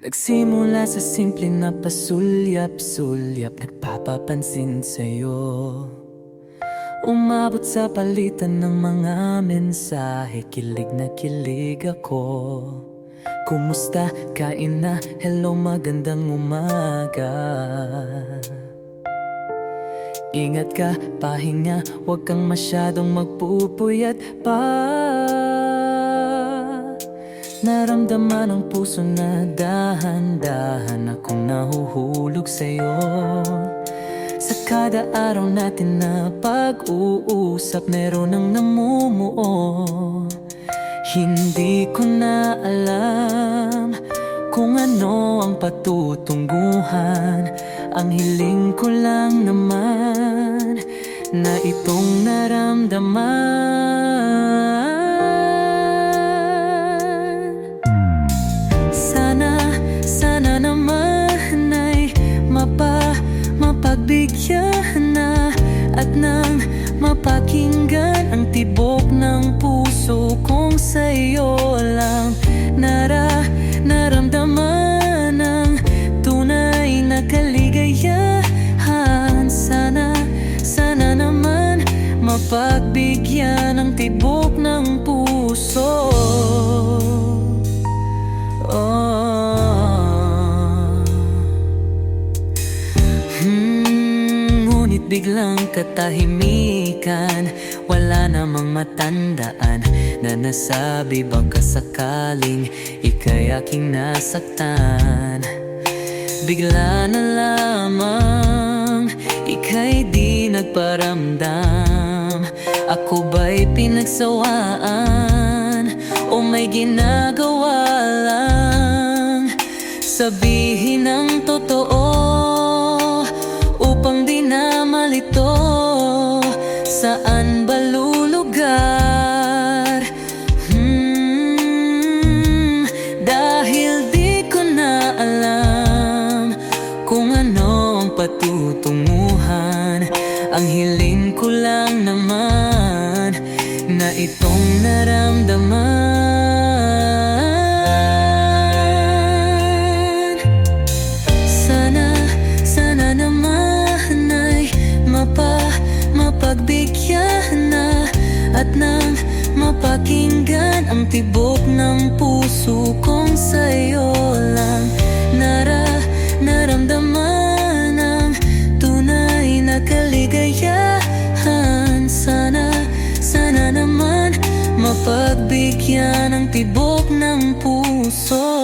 Nagsimula sa simple na pasulyap-sulyap, nagpapapansin sa'yo. Umabot sa palitan ng mga mensahe, kilig na kilig ako. Kumusta? Kain na? Hello, magandang umaga. Ingat ka, pahinga, huwag kang masyadong magpupuyat pa. Naramdaman ang puso na dahan-dahan akong nahuhulog sa'yo. Sa kada araw natin na pag-uusap, meron ang namumuo. Hindi ko na alam kung ano ang patutunguhan. Ang hiling ko lang naman na itong naramdaman. Sana naman ay mapagbigyan na at nang mapakinggan ang tibok ng puso kong sa'yo lang naramdaman ang tunay na kaligayahan. Sana naman mapagbigyan ang tibok ng puso. Ngunit biglang katahimikan, wala namang matandaan na nasabi baka sakaling ika'y aking nasaktan. Bigla na lamang ika'y di nagparamdam. Ako ba'y pinagsawaan o may ginagawa lang? Sabihin ang totoo upang di na malito. Saan ba lulugar? Dahil di ko na alam kung ano ang patutunguhan. Ang hiling ko lang naman na itong naramdaman. Sana naman ay mapagbigyan na at nang mapakinggan ang tibok ng puso kong sa'yo lang naramdaman ang tunay na kaligayahan. Sana naman mapagbigyan ang tibok ng puso.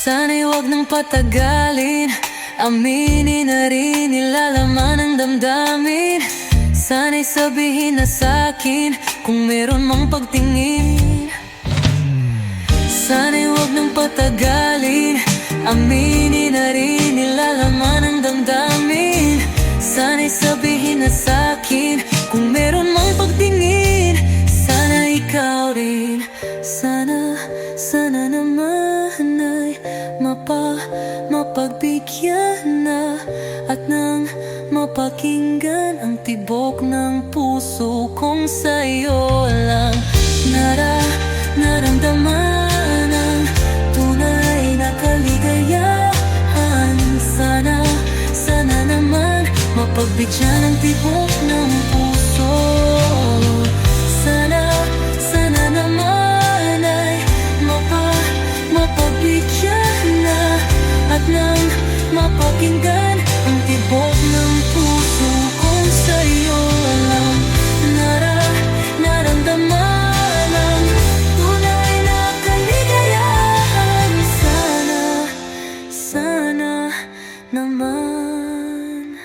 Sana'y huwag nang patagalin, aminin na rin nilalaman ng damdamin. Sana'y sabihin na sa'kin kung meron mang pagtingin. Sana'y huwag nang patagalin, aminin na rin nilalaman ng damdamin. Sana'y sabihin na sa'kin kung meron mang pagtingin. Sana ikaw rin, sana naman ay mapagbigyan na at nang mapakinggan ang tibok ng puso kong sa'yo lang naramdaman ang tunay na kaligayahan. Sana naman mapagbigyan ang tibok ng puso. Sana naman ay mapagbigyan na at nang mapakinggan ang tibok ng puso kong sa'yo lang naramdaman ang tunay na kaligayahan. Sana naman,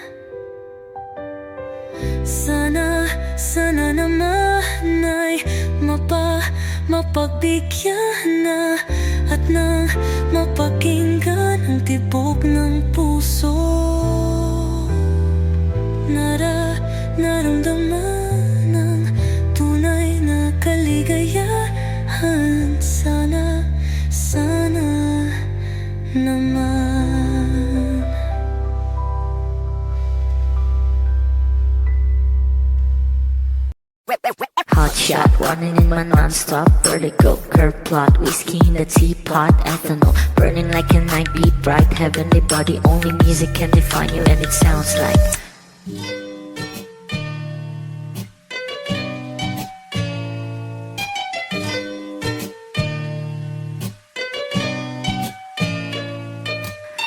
sana naman ay mapagbigyan na at nang mapakinggan ang tibok ng puso. Naramdaman ang tunay na kaligayahan. Sana naman. shot, running in my non-stop vertigo. Curve plot, whiskey in the teapot, ethanol burning like a night beat bright. Heavenly body, only music can define you, and it sounds like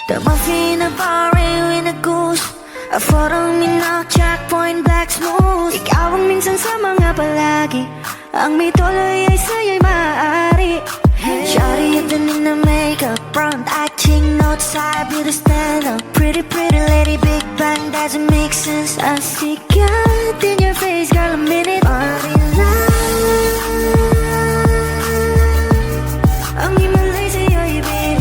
the muffin in a bar in a goose. A photo minnak, checkpoint, black smooth. Ikaw ang minsan sa mga palagi. Ang may tuloy ay sa'yo'y maaari. Shawty up in the makeup, front acting, outside, beauty stand up. Pretty, pretty lady, big bang, doesn't make sense. I see God in your face, girl, a minute. Body line. Ang himalay sa'yo'y baby.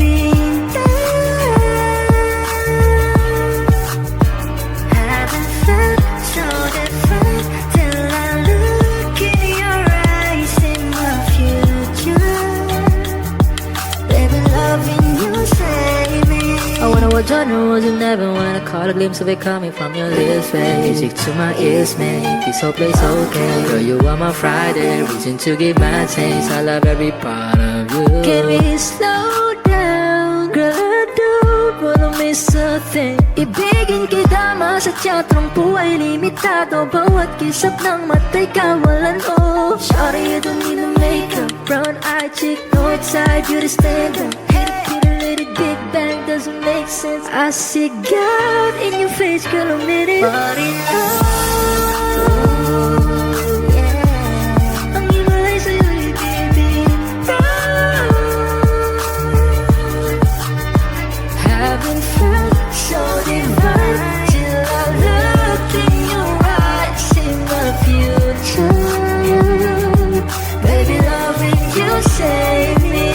Genre you never wanna call a glimpse of it coming from your lips, babe. Music to my ears, man. This whole place okay. Girl, you are my Friday, reason to give my taste. I love every part of you. Can we slow down? Girl, I don't wanna miss a thing. Ibigin kita, masadya trangpo ay limitado. Bawat kisap ng mata'y kawalan, oh. Shawty, you don't need no makeup. Brown eye chick, north side, beauty stand up. Big bang doesn't make sense. I see God in your face, girl, a minute. Body love, yeah. Ang himalay sa'yo'y baby. Haven't felt so divine till I look in your eyes, in the future. Baby, loving you save me.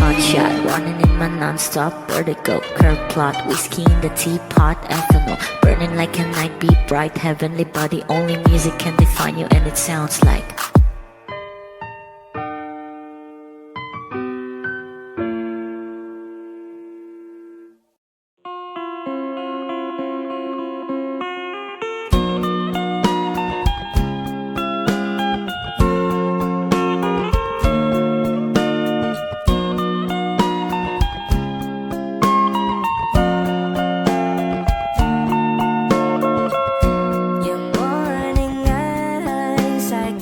Hot shot, running in my non-stop vertigo. Curve plot, whiskey in the teapot, ethanol burning like a night beat bright. Heavenly body, only music can define you, and it sounds like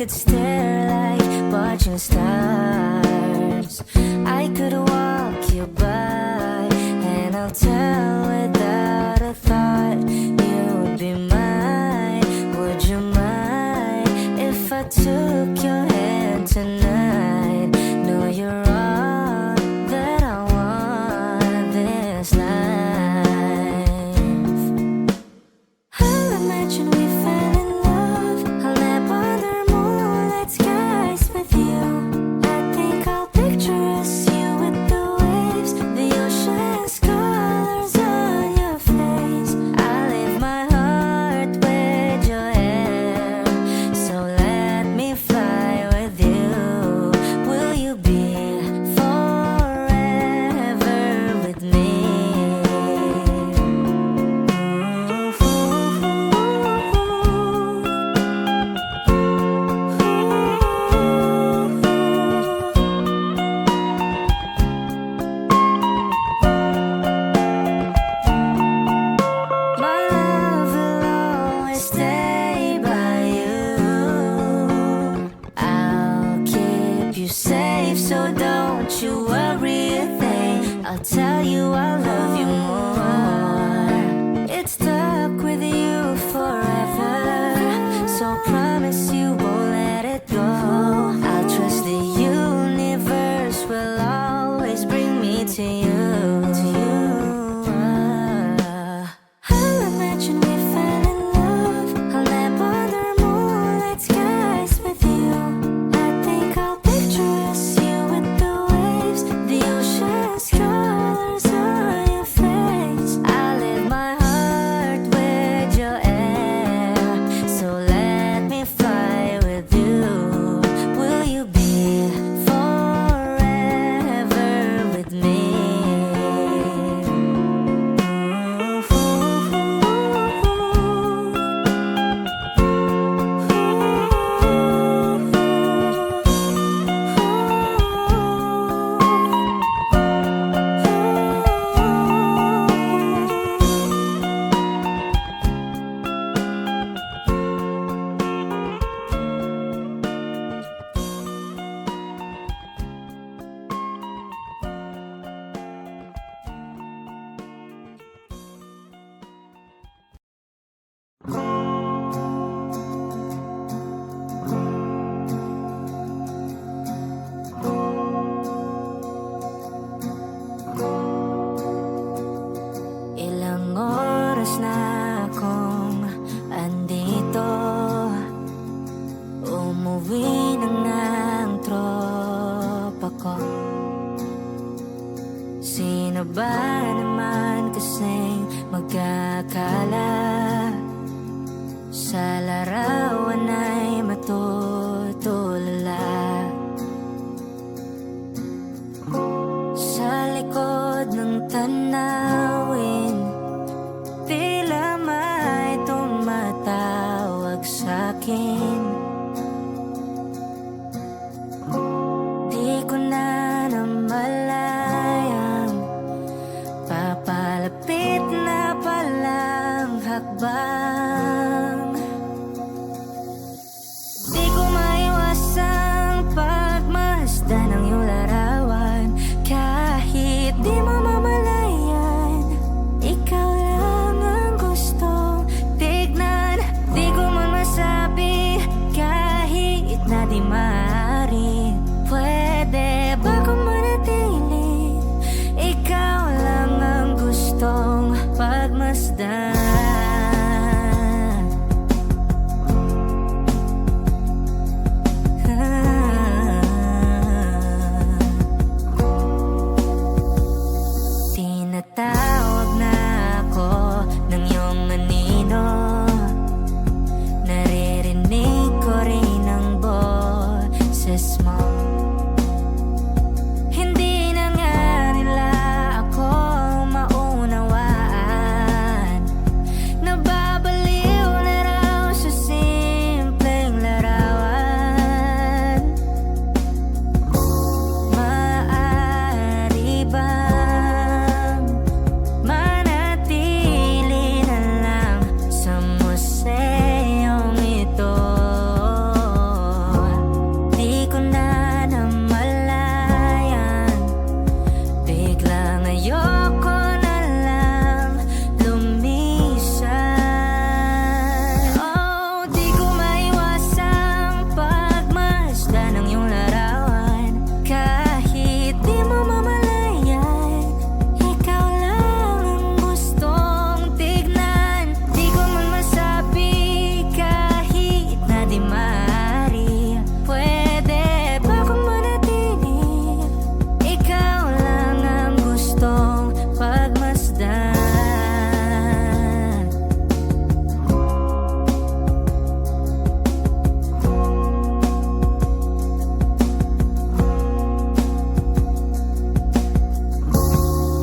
could stare like watching stars. I could walk you by, and I'll tell without a thought you would be mine. Would you mind if I took your hand tonight? No, you're all that I want this life. I'll imagine we fell in love. I'll nap under skies with you. I think I'll picture us, you with the waves, the ocean's colors on your face. I leave my heart with your hair, so let me fly with you. Will you be forever with me? Safe, so don't you worry a thing. I'll tell you I love you more. It's stuck with you forever, so promise you won't let it go. I'll trust the universe will always bring me to you. I'll imagine we fell in love. I'll nap under moonlight skies with you. I think I'll picture us, you with the waves, the ocean's colors Umuwi na nga ang tropa ko. Sino ba naman kasing magkakala sa larawan ay matutulala? Sa likod ng tanawin, tila may tumatawag sa'kin. Di ko na namalayang papalapit na palang hakbang. Di ko maiwasang pagmasdan ng iyong larawan. Kahit di mo mamalayan, ikaw lang ang gustong tignan. Di ko man masabi kahit na di maaari. Pwede ba kung manatili? Ikaw lang ang gustong pagmasdan. Tinatawag na ako ng iyong anino. Naririnig ko rin ang boses mo. Hindi na nga nila ako maunawaan. Nababaliw na raw sa simpleng larawan. Maaari bang manatili na lang sa museyong ito? Di ko na namalayan, biglang ayoko na lang lumisan. Oh, di ko maiwasang pagmasdan ng iyong larawan. Kahit di mo mamalayan, ikaw lang ang gustong tignan. Di ko man masabi kahit na di maaari. Pwede ba kung manatili? Ikaw lang ang gustong pagmasdan.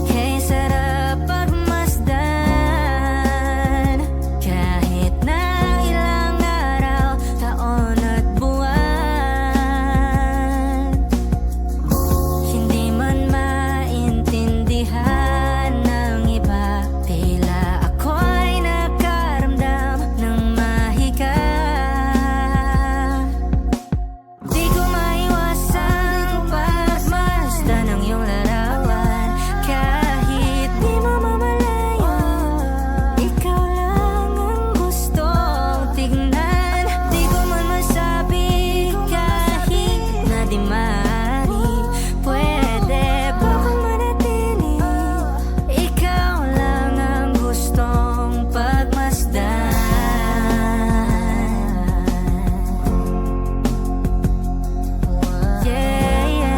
Kay sarap pagmasdan, kahit na ilang araw, taon at buwan. Hindi man maintindihan ng iba, tila ako'y nakaramdam ng mahika. Di ko maiwasang pagmasdan ng iyong larawan. Kahit di mo mamalayan, ikaw lang ang gustong tignan. Di ko man masabi kahit na di maaari. Pwede ba kung manatili? Ikaw lang ang gustong pagmasdan. Yeah, yeah.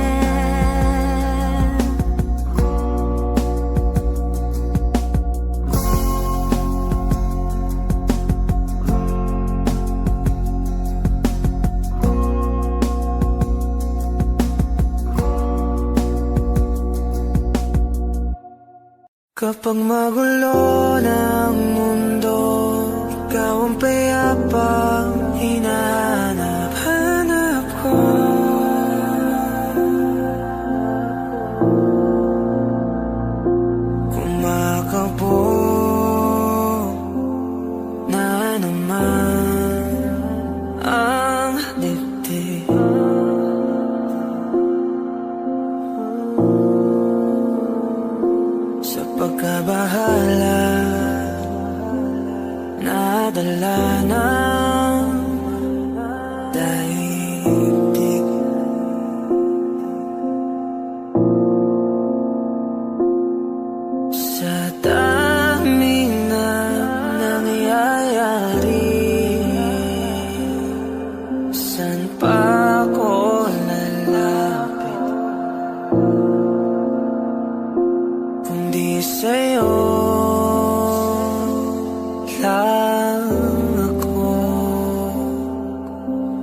Kapag magulo ng mundo, ikaw ang payapang hinahanap-hanap ko. Kumakabo na naman ang dibdib. Sa pagkabahala, nadala ng daigdig. Sa daming na nangyayari, saan pa ako lalapit kundi sa'yo lang ako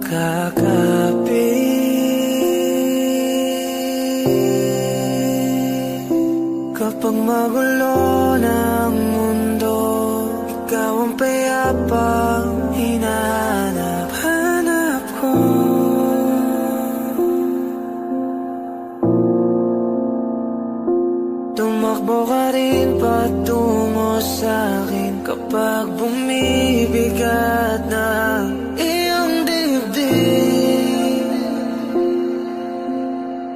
kakapit. Kapag magulo ng mundo, ikaw ang payapang hinahanap-hanap ko. Tumakbo ka rin patungo sa'kin kapag bumibigat na iyong dibdib.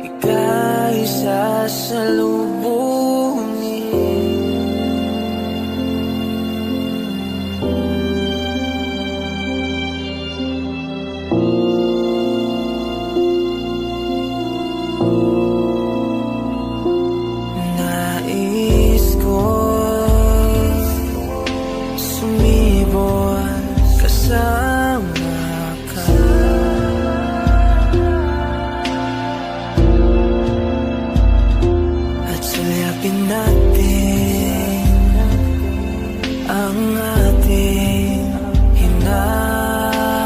Ika'y sasalubungin. Nais ko'y sumibol kasama ka. At sulyapin natin ang ating hinaharap.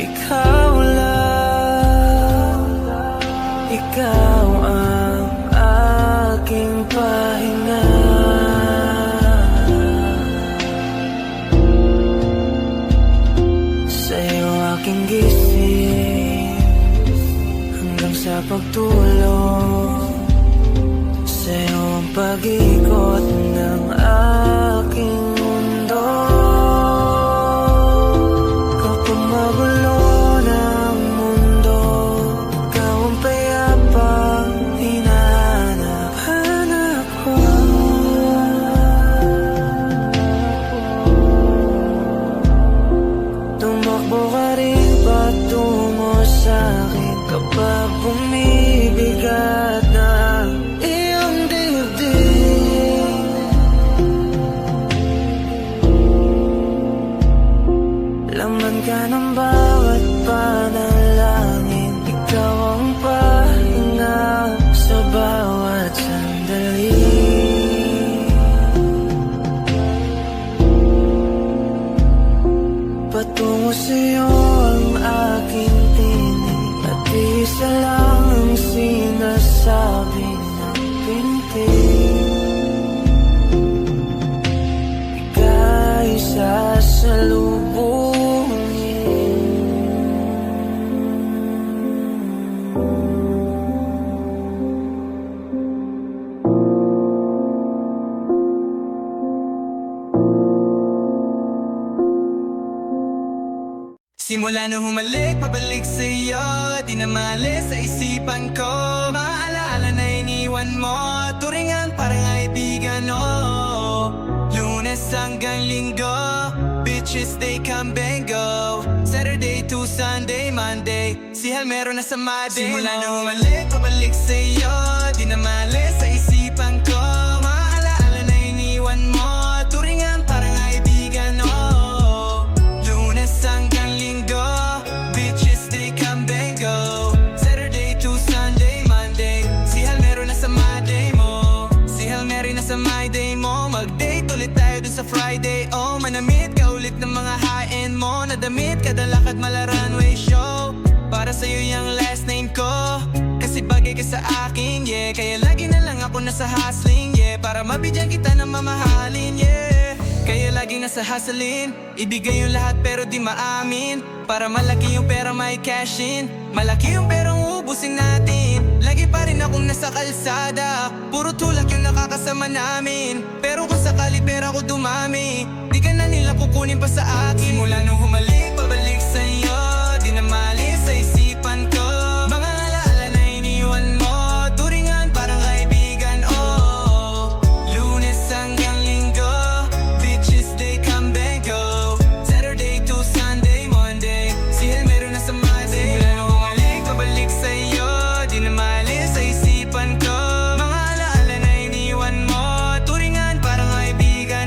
Ikaw lang, ikaw ang aking pahinga. Sa'yo aking gising hanggang sa pagtulog. Sa'yo ang pag-ikot ng aking mundo. Kapag magulo ng mundo, ikaw ang payapang hinahanap-hanap ko. Tumakbo ka rin patungo sa'kin kapag bumibigat na iyong dibdib. Laman ka ng bawat panalangin, ikaw ang pahinga sa bawat sandali. Patungo sa'yo ang aking tinig at isa lang ang sinasabi ng pintig. Ika'y Simula nung humalik, pabalik sa'yo, di na maalis sa isipan ko. Maalaala na iniwan mo, turingan parang kaibigan, oh. Lunes hanggang Linggo, bitches they come and go. Saturday to Sunday, Monday, si Hal meron na sa Monday. Simula nung humalik, pabalik sa'yo, di na maalis sa isipan ko. Maalaala na iniwan mo, turingan parang kaibigan, oh. Lunes hanggang Linggo, bitches they come and go. Saturday to Sunday, Monday, si Hal meron na sa Monday mo. Si Hal meron na sa my day mo. Mag-date ulit tayo dun sa Friday, oh. Manamit ka ulit ng mga high-end mo. Nadamit kada lakad mala runway show. Para sa'yo yung last name ko, kasi bagay ka sa akin, yeah. Kaya lagi na lang ako nasa hustling, yeah. Para mabigyan kita ng mamahalin, yeah. Kaya laging nasa hustling, ibigay yung lahat pero di maamin. Para malaki yung pera may cash in, malaki yung perang uubusin natin. Lagi pa rin akong nasa kalsada, puro tulak yung nakakasama namin. Pero kung sakali pera ko dumami, di ka na nila kukunin pa sa akin. Simula nung humalik, pabalik sa'yo, di na maalis sa isipan ko. Mga alaala na iniwan mo, turingan parang kaibigan, oh. Lunes hanggang Linggo, bitches they come and go. Saturday to Sunday, Monday, si Hal meron na sa Monday. Simula nung humalik, pabalik sa'yo, di na maalis sa isipan ko. Mga alaala na iniwan mo, turingan parang kaibigan,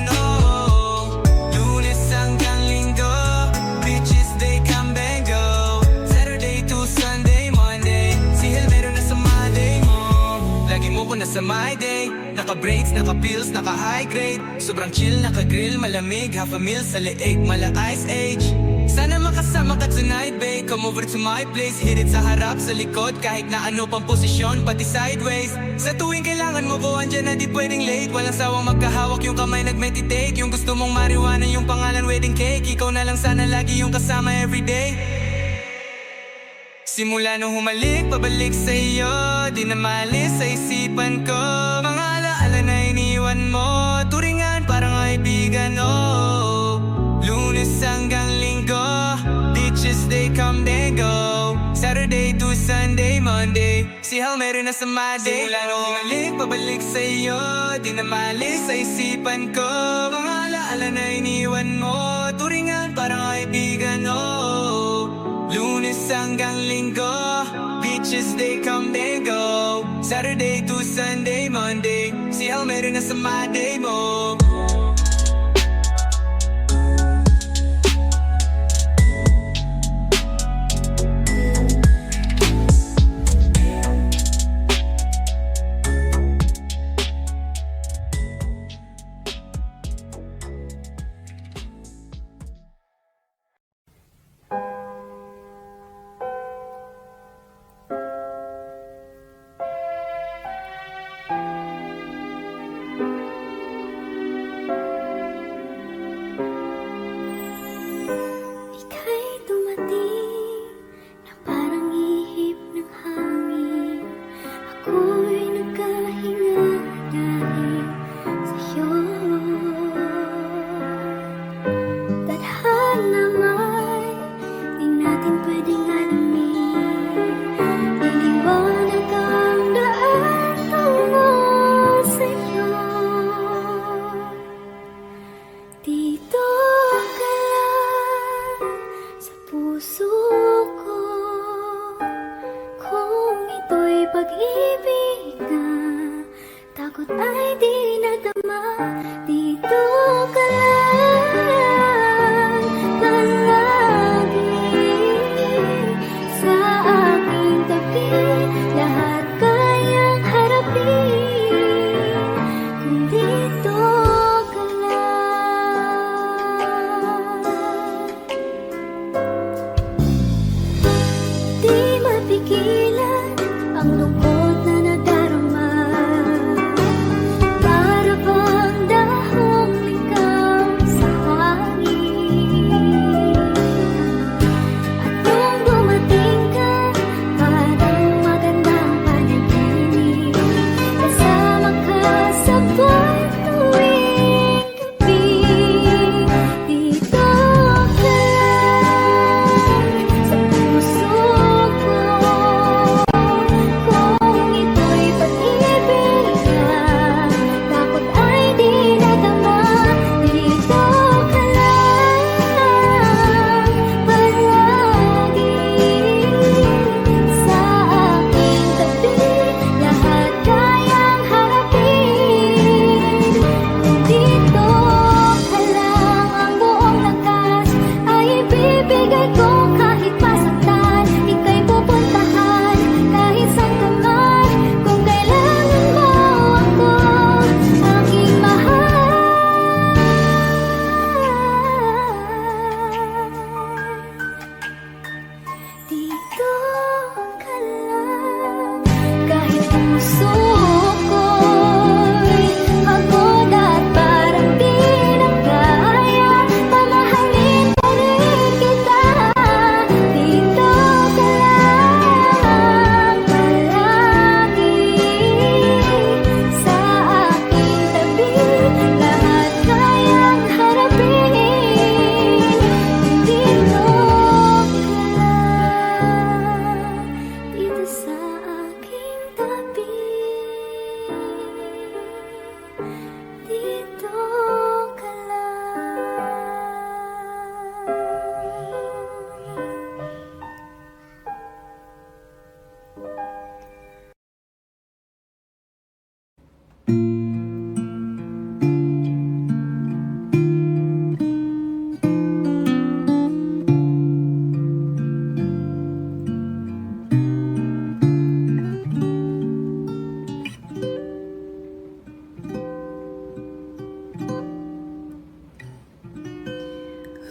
naka-breaks, naka-pills, naka-high grade. Sobrang chill, naka-grill, malamig, half a meal sa leeg, mala ice age. Sana makasama ka tonight, babe. Come over to my place, hit it sa harap, sa likod, kahit na ano pang posisyon, pati sideways. Sa tuwing kailangan mo ko, andyan na di pwedeng late. Walang sawang magkahawak, yung kamay nag-meditate. Yung gusto mong marijuana, yung pangalan wedding cake. Ikaw na lang sana lagi yung kasama everyday. Simula nung humalik, pabalik sa iyo, di na maalis sa isipan ko. Mga alaala na iniwan mo, turingan parang kaibigan, oh. Lunes hanggang linggo, beaches they come they go. Saturday to Sunday, Monday, si Hal meron na sa my day. Simula nung humalik, pabalik sa iyo, di na maalis sa isipan ko. Mga alaala na iniwan mo, turingan parang kaibigan, oh. Lunes hanggang linggo, beaches they come they go. Saturday to Sunday, Monday, si Hal meron na sa my day mo.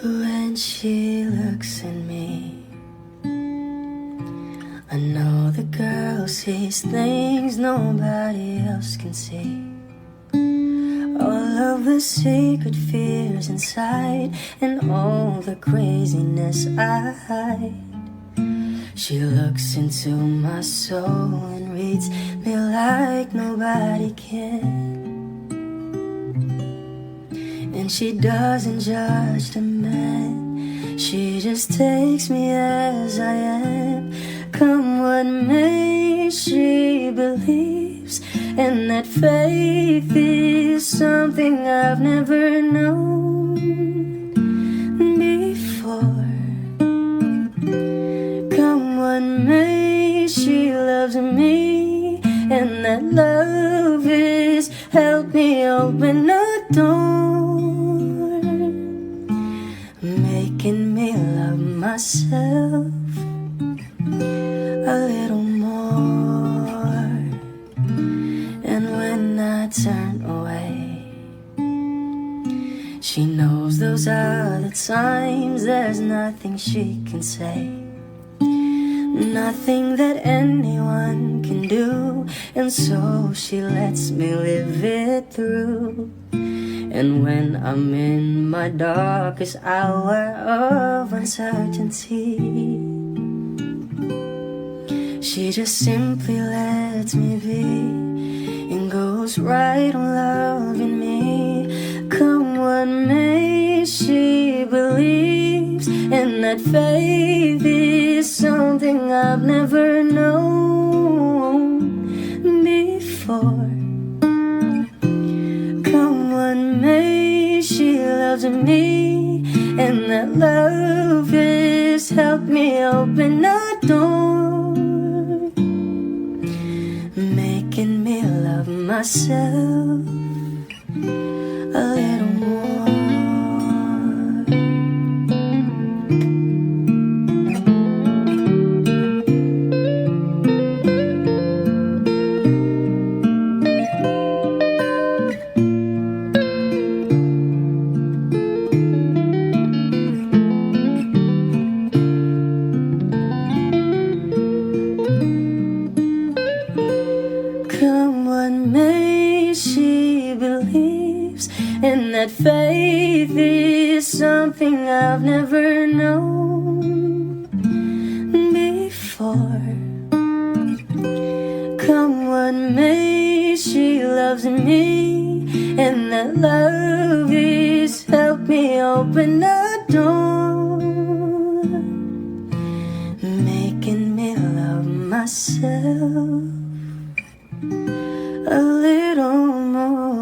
When she looks at me, I know the girl sees things nobody else can see. All of the secret fears inside and all the craziness I hide. She looks into my soul and reads me like nobody can. And she doesn't judge the man, she just takes me as I am. Come what may, she believes, and that faith is something I've never known before. Come what may, she loves me, and that love is help me open a door, making me love myself a little more. And when I turn away, she knows those are the times there's nothing she can say, nothing that anyone can do, and so she lets me live it through. And when I'm in my darkest hour of uncertainty, she just simply lets me be and goes right on loving me. Come what may, she believes, and that faith is something I've never known before. Come what may, she loves me, and that love is helped me open a door, making me love myself a little more. Come what may, she believes, and that faith is something I've never known before. Come what may, she loves me, and that love is helped me open a door, making me love myself a little more.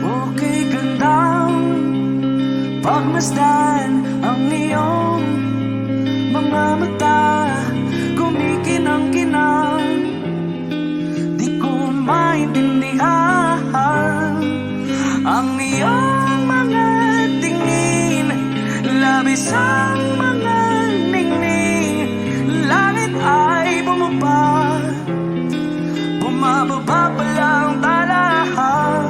Okay, gandang pagmasdan ang iyong mga mata, kumikinang-kinang, di ko maintindihan ang iyong mga tingin, labis ang mga ningning. Langit ay bumaba, bumababa pa lang talahan.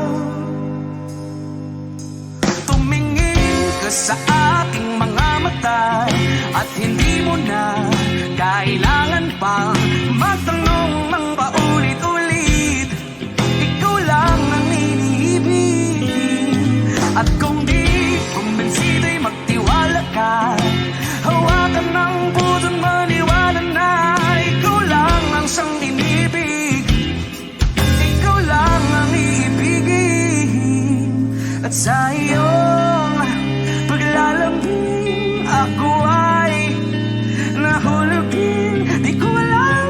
Tumingin ka sa aking mga mata, at hindi mo na kailangan pang magtanong ng paulit-ulit. Ikaw lang ang iniibig, at kung di kumbinsido'y magtiwala ka. Hawakan ng puso't maniwala na ikaw lang ang siyang inibig. Ikaw lang ang iibigin, at sa iyong paglalambing ako ay nahulugin. Di ko alam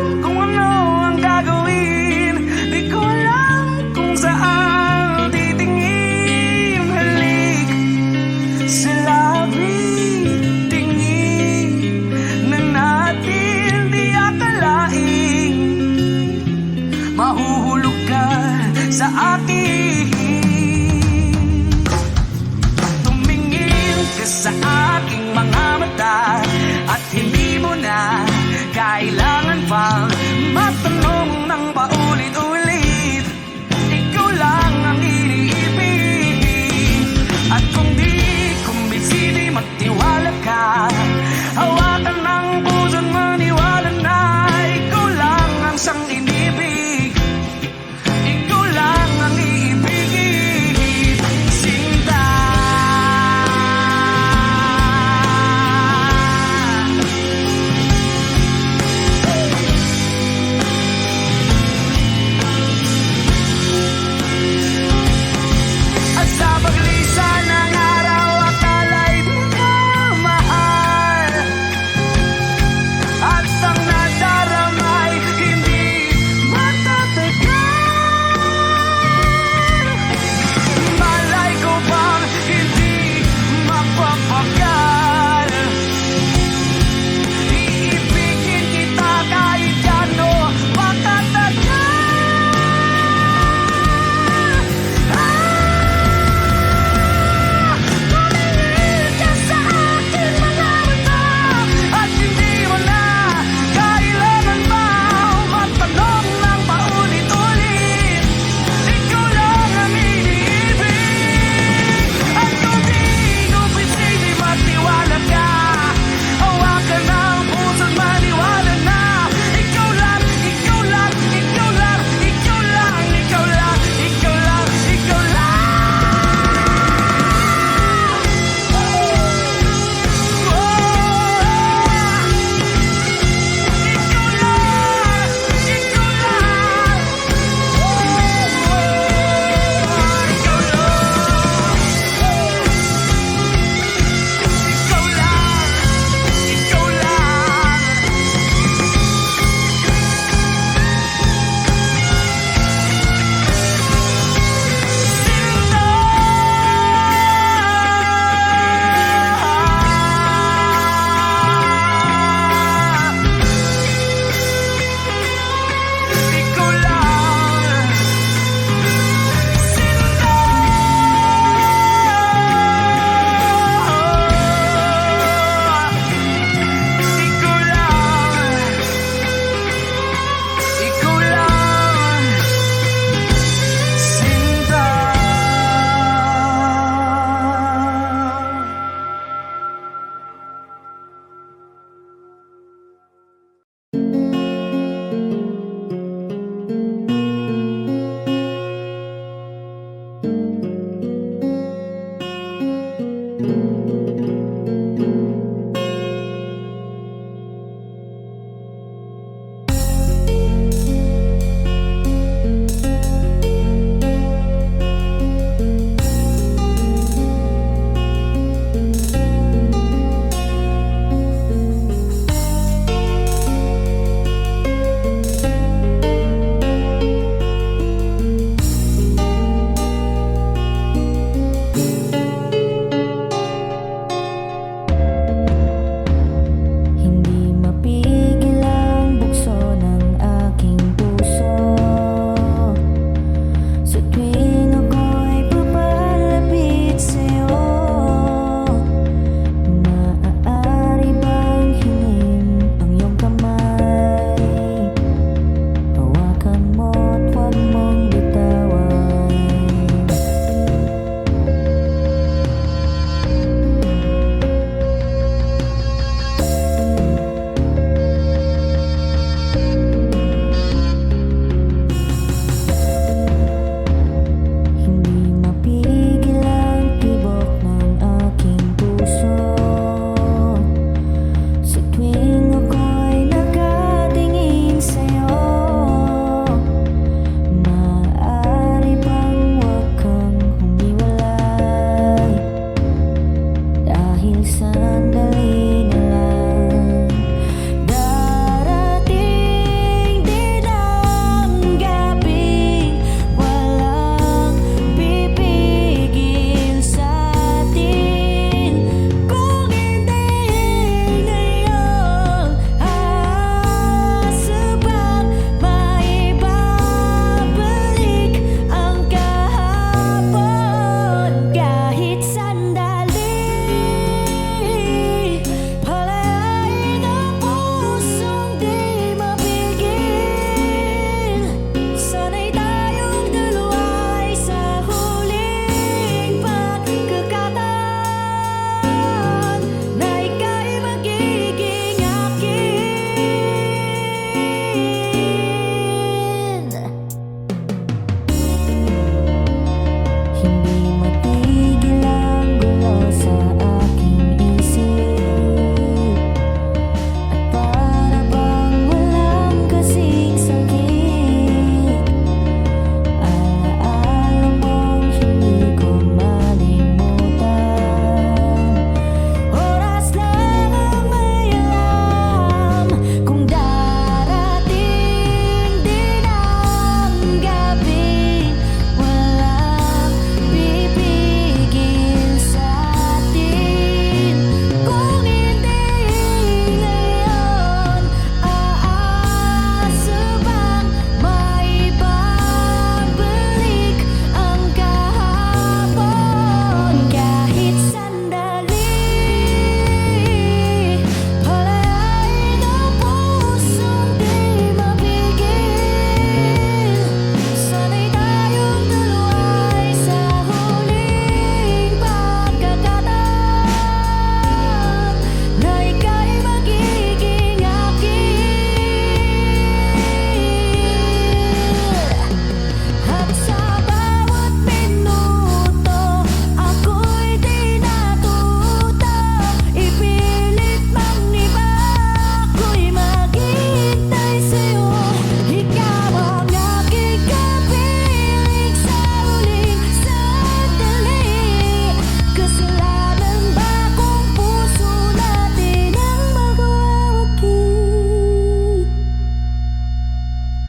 sa akin. Tumingin ka sa aking mga mata, at hindi mo na kailangan pang matanong ng paulit-ulit. Ikaw lang ang iniibig, at kung di kumbinsi, di magtiwala ka. Hawakan ng puso't maniwala na ikaw lang ang siyang inibig. Ikaw lang ang iibigin, Sinta.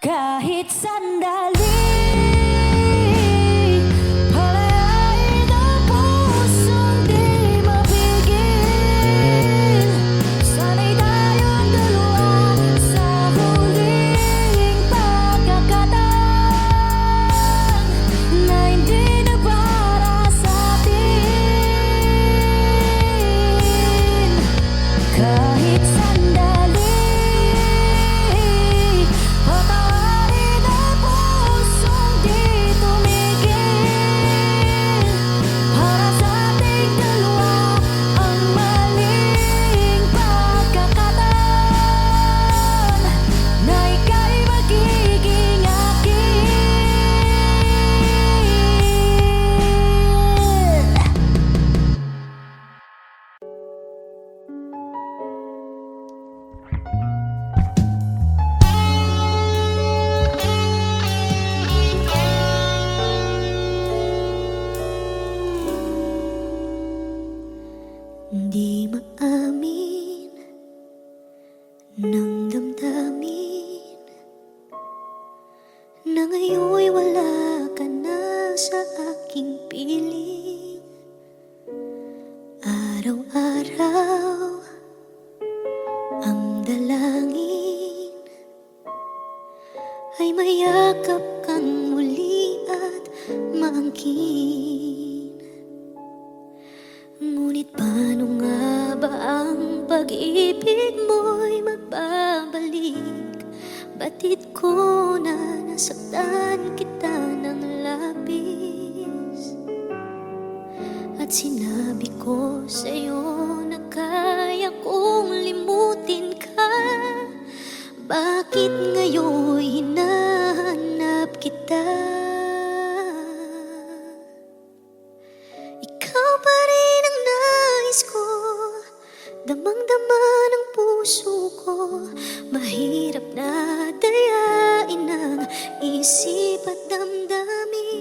Kahit sandali, palayain ang pusong di mapigil. Sana'y tayong dalawa sa huling pagkakataon na hindi na para sa atin. Kahit sandali, patawarin ang pusong di tumigil. Para sa ating dalawa ang maling pagkakataon na ika'y magiging akin. Di maamin ng damdamin na ngayon'y wala ka na sa aking piling. Araw-araw ang dalangin ay mayakap kang muli at maangkin. Ngunit paano nga ba ang pag-ibig mo'y magbabalik? Batid ko na nasaktan kita ng labis, at sinabi ko sa'yo na kaya kong limutin ka. Bakit ngayon hinahanap kita? Ikaw pa rin ang nais ko, damang-dama ng puso ko. Mahirap na dayain ang isip at damdamin.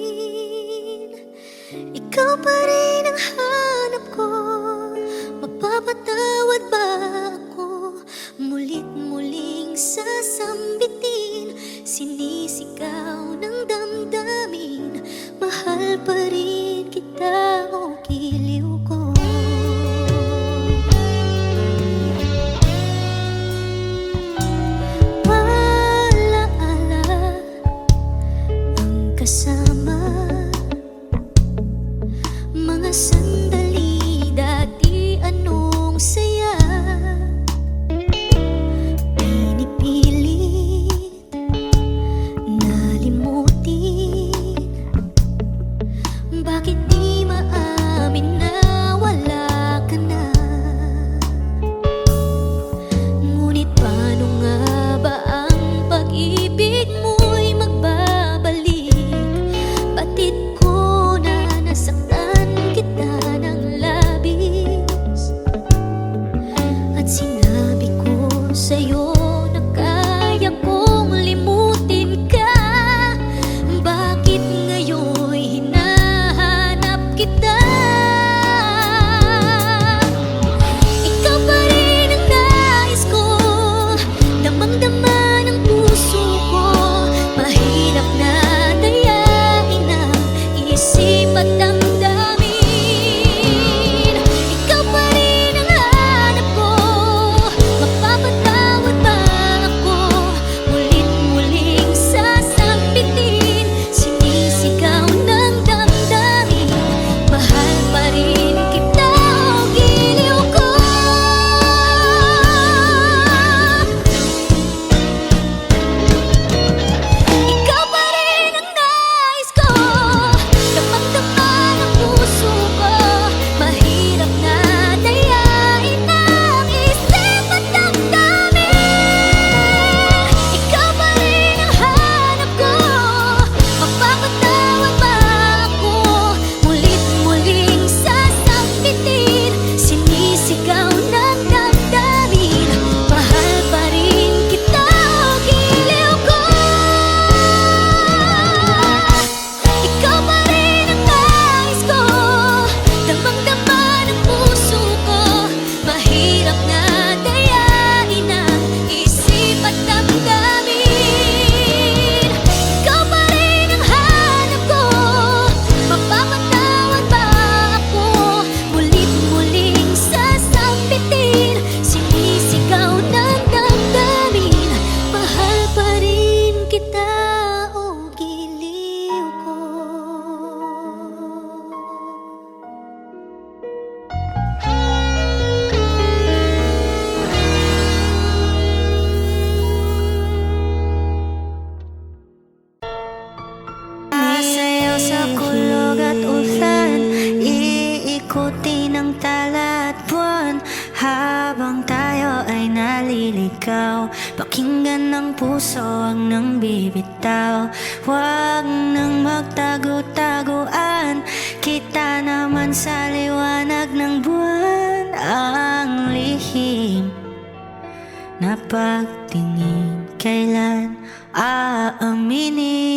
Ikaw pa rin ang hanap ko, mapapatawad ba ako? Mulit-muling sasambitin, sinisigaw ng damdamin. Mahal pa rin kita, o giliw ko. Alaala ang kasama, mga sa kulog at ulan, iikutin ng tala at buwan. Habang tayo ay naliligaw, pakinggan ng puso ang nang bibitaw. Huwag nang magtago-taguan, kita naman sa liwanag ng buwan. Ang lihim na pagtingin, kailan aaminin?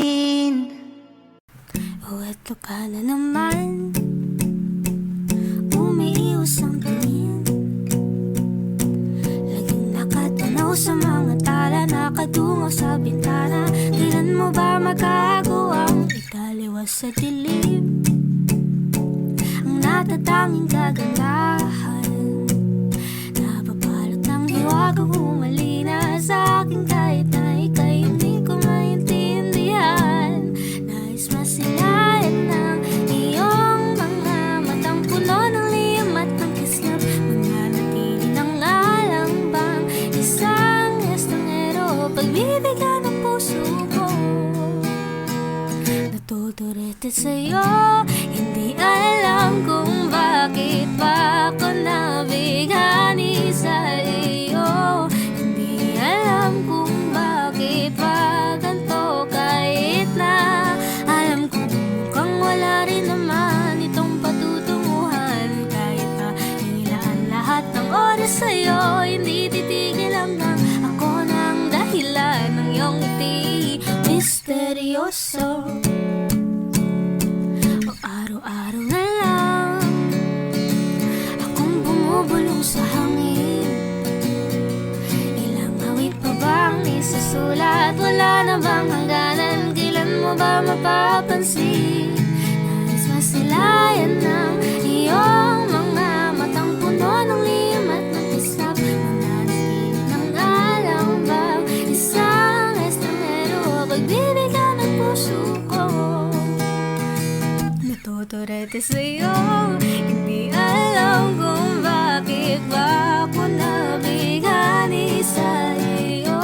O eto ka na naman, umiiwas ang tingin. Laging nakatanaw sa mga tala, nakatungo sa bintana. Kailan mo ba magagawang italiwas sa dilim ang natatanging kagandahan? Napabalot ng hiwaga, humalina sa akin kahit na ika'y hindi ko maintindihan. Nais masilayan ng iyong mga matang puno ng liyam at ng kislap. Mananatili ng alam bang isang estranghero, pagbibigyan ng puso ko. Natuturete sa'yo, hindi alam kung bakit pa ako nabighani sa iyo. Hindi alam kung bakit pa ganito, kahit na alam ko mukhang wala rin naman itong patutunguhan. Kahit pa ilaan lahat ng oras sa'yo, hindi titigil hanggang ako ng dahilan ng iyong ngiti. Misteryoso, o araw-araw na lang akong bumubulong sa hangin. Ilang awit pa bang isusulat, wala na bang hangganan? Kailan mo ba mapapansin? Nais masilayan ng iyong mga matang puno ng liyam at ng kislap. Mananatili ng alam bang isang estranghero, pagbibigyan ng puso ko. Natuturete sa'yo, hindi alam kung bakit ba ako nabighani sa iyo.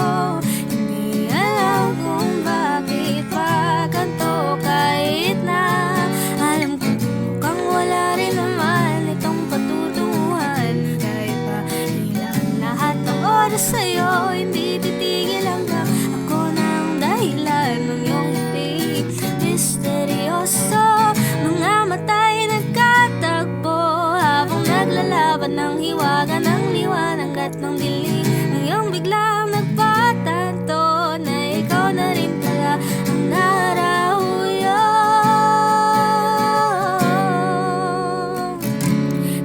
Hindi alam kung bakit pa ganito, kahit na alam ko mukhang wala rin naman itong patutunguhan. Kahit pa ilan lahat ng oras sa'yo, hindi titigil hanggang ako ng dahilan ng iyong ngiti. Misteryoso, mga mata'y nagkatagpo habang naglalaban ng hiwaga ng liwanag at ng dilim. Ngayong biglang nagpatanto na ikaw na rin pala ang narahuyo.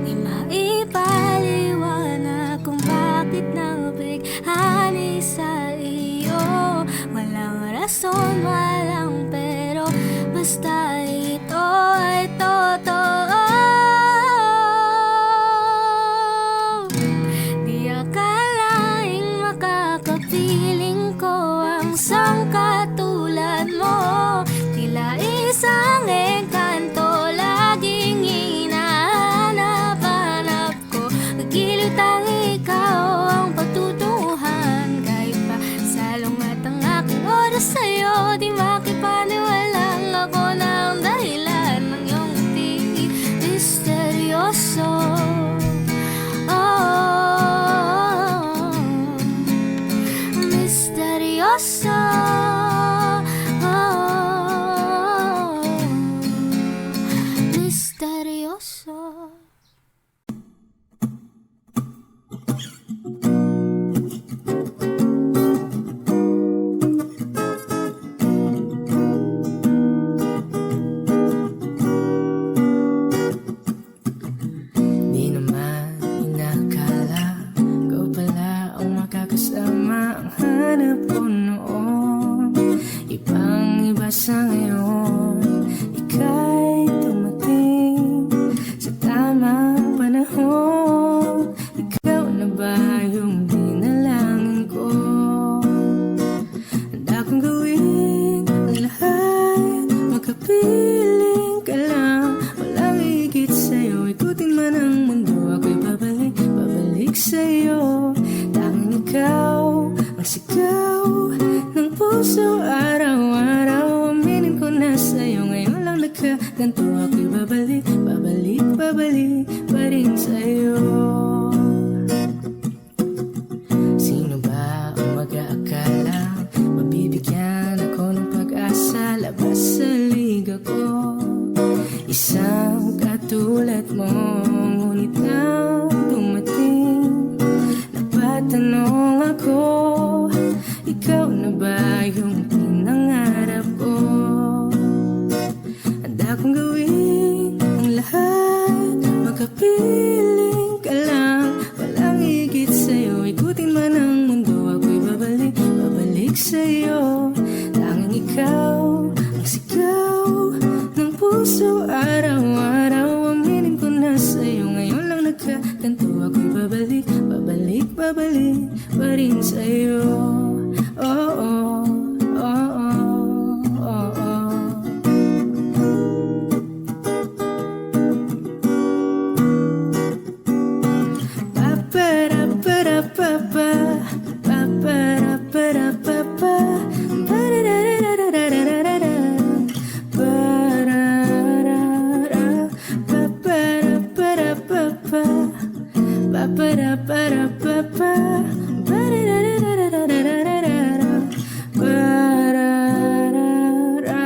Di maipaliwanag kung bakit nabighani sa iyo. Walang rason, walang pero, basta ito ay totoo. Di akalaing makakapiling ko ang sangkatulad mo. Tila isang engkanto, laging hinahanap-hanap ko. Pagiliw tang ikaw ang patutunguhan. Kahit pa salungat ang aking oras sa'yo, di makipaniwalang ako ng dahilan ng iyong ngiti. Misteryoso, oh, misteryoso, oh, misteryoso. Di naman inakala ikaw pala ang makakasama, ang hanap ko noon. Ibang iba sa ngayon, ika'y dumating sa tamang panahon. Ikaw na ba yung dinalangin ko? Handa kong gawin ang lahat, magkapiling ka lang. Walang higit sa'yo, ikutin man ang mundo, ako'y babalik sa'yo. Tanging ikaw ang sigaw ng puso araw-araw. Aminin ko na sa'yo, ngayon lang sa'yo. Sino ba ang mag-aakala mabibigyan ako ng pag-asa labas sa liga ko? Isang katulad mo, ngunit nang dumating napatanong ako, ikaw na ba yung pinangarap ko? Handa kong gawin ang lahat, makapiling ka lang, walang higit sa'yo. Ikutin man ang mundo, ako'y babalik sa'yo. Tanging ikaw ang sigaw ng puso, araw-araw aminin ko na sa'yo. Ngayon lang nagkaganto, ako'y babalik pa rin sa'yo. Oh, oh, oh, oh, oh, oh. Pa-pa-ra-pa-ra-pa-pa, pa-pa-ra-pa-ra-pa-pa, ba-da-da-da-da-da-da-da-da, ba-ra-ra-ra, pa-pa-ra-pa-ra-pa-pa, pa-pa-ra-pa-ra-pa-pa, ba-da-da-da-da-da-da-da-da, ba-ra-ra-ra.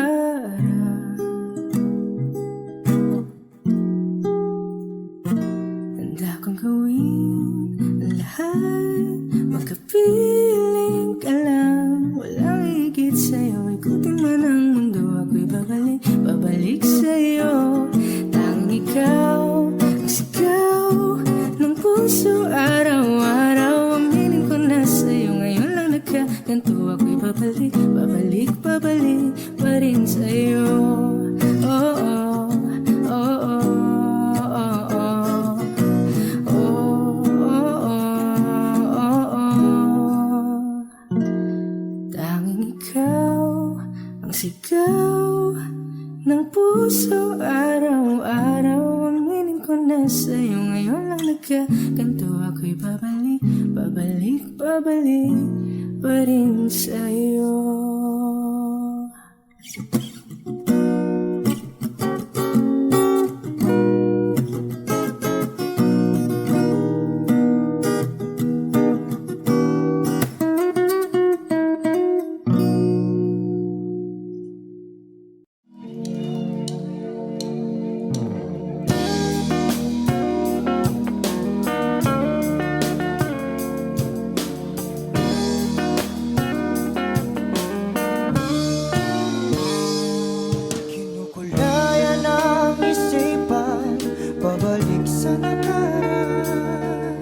Handa kong gawin ang lahat, makapiling ka lang, walang higit sa'yo. Ikutin man ang mundo, ako'y babalik sa'yo. Tanging ikaw ang sigaw ng puso, araw-araw aminin ko na sa'yo. Ngayon lang nagkaganto, ako'y babalik pa rin sa'yo. Oh, oh, oh, oh, oh, oh. Tanging ikaw ang sigaw ng puso, araw-araw aminin ko na sa'yo. Ngayon lang nagkaganto, ako'y babalik pa rin sa'yo. Kinukulayan ang isipan, pabalik sa nakaraan.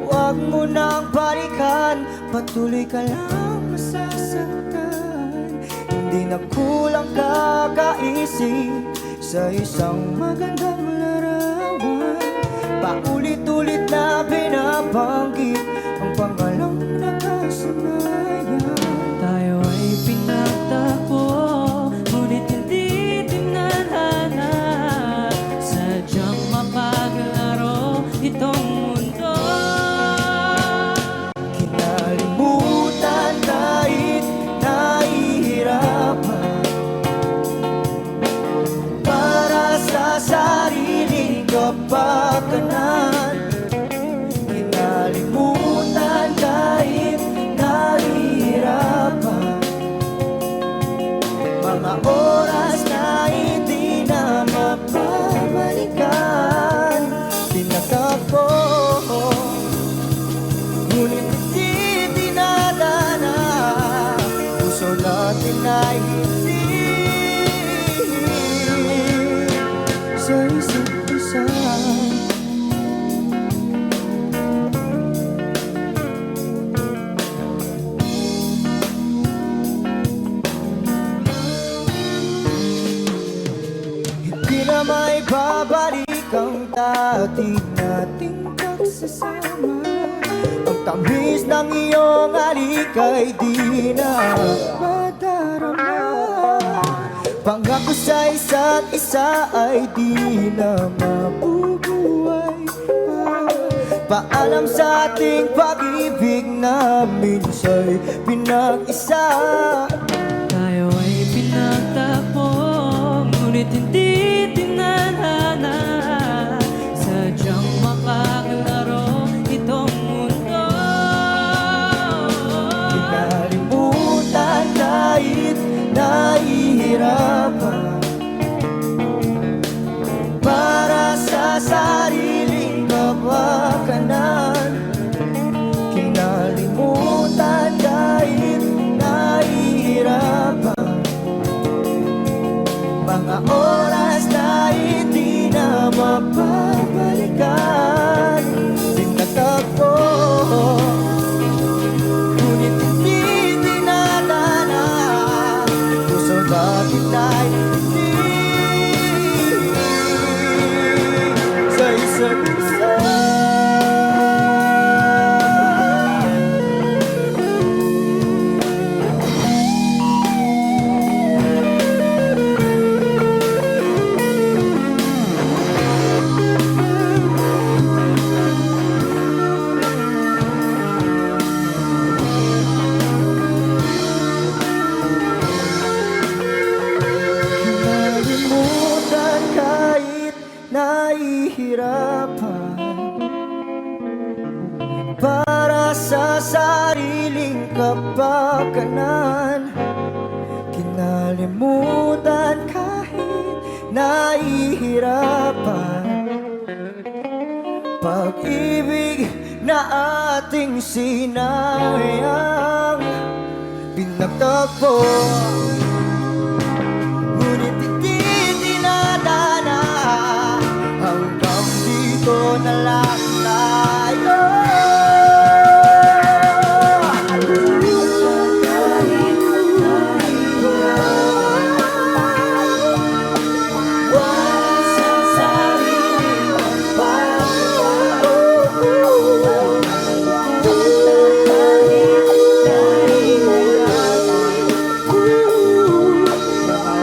Huwag mo nang balikan, patuloy ka lang masasaktan. Hindi na kulang kakaisip sa isang magandang larawan. Paulit-ulit na binabanggit ang pangalang nakasanayan. Tayo ay pinagtagpo, ngunit hindi tinadhana. Sadyang mapaglaro itong mundo. Kinalimutan kahit nahihirapan, para sa sariling kapakanan. Kinalimutan kahit nahihirapan, mga oras na hindi na mapabalikan. Tinatagpo, ngunit hindi dinadana. Puso natin ay hindi sa isa't isa. Hindi na may babalik ang dati nating pagsasama. Ang tamis ng iyong halik ay di na madarama. Pangako sa isa't isa ay di na mabubuhay pa. Paalam sa ating pag-ibig na minsa'y pinag-isa. Tayo ay pinagtagpo, ngunit hindi tinadhana. Sadyang natin ay hindi sa isa't isa. Nalimutan kahit nahihirapan para sa sariling kapakanan. Kinalimutan kahit nahihirapan pag-ibig na ating sinayang pinagtagpo. Ngunit hindi dinadana hanggang dito na lang tayo.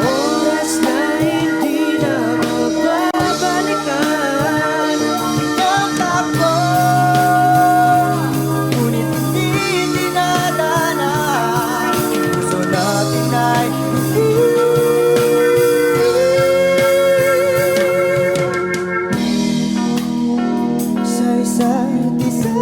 Oras na hindi na mababalikan. Pinagtagpo, ngunit hindi dinadana. Puso natin ay hindi sa isa't isa.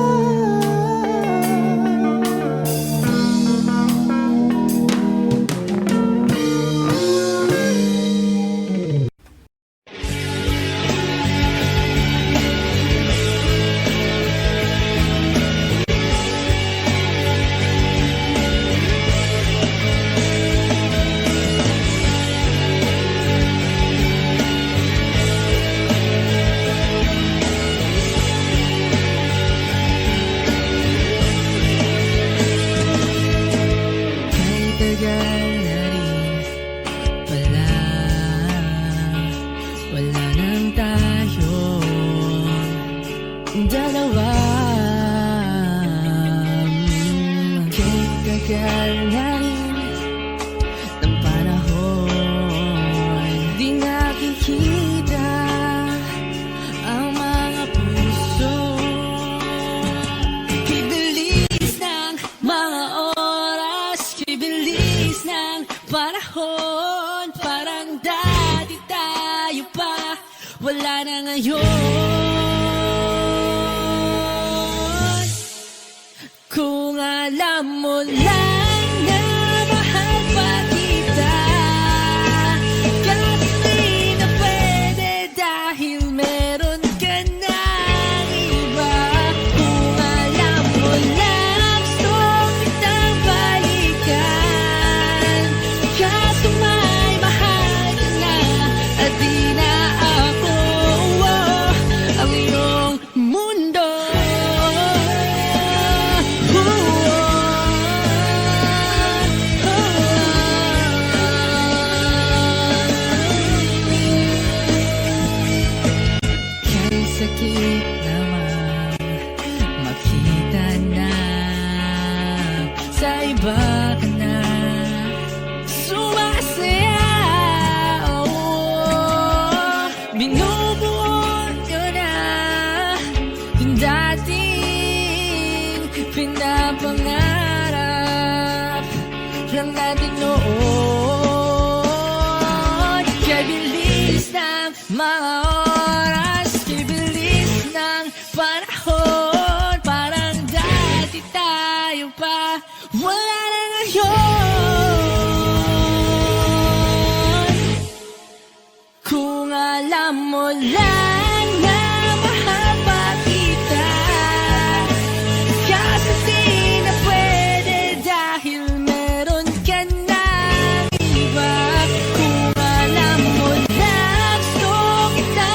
Kay tagal na rin pala, wala nang tayong dalawa. Kay tagal na rin ng panahon, di nakikita ang mga puso. Kibilis ng mga oras, kibilis ng panahon. Parang dati tayo pa, wala na ngayon. Kung alam mo lang na mahal pa kita, kahit di na pwede dahil meron ka ng iba. Kung alam mo lang gusto kitang balikan, kaso may mahal ka na at di na ako ang iyong mundo. Kay sakit naman makita na sa iba ka na sumasaya. Binubuo nyo na yung dating pinapangarap lang natin noon. Kay bilis ng mga oras, kay bilis ng panahon. Parang dati tayo pa, wala na ngayon. Kung alam mo lang na mahal pa kita, kaso di na pwede dahil meron ka ng iba. Kung alam mo lang gusto kita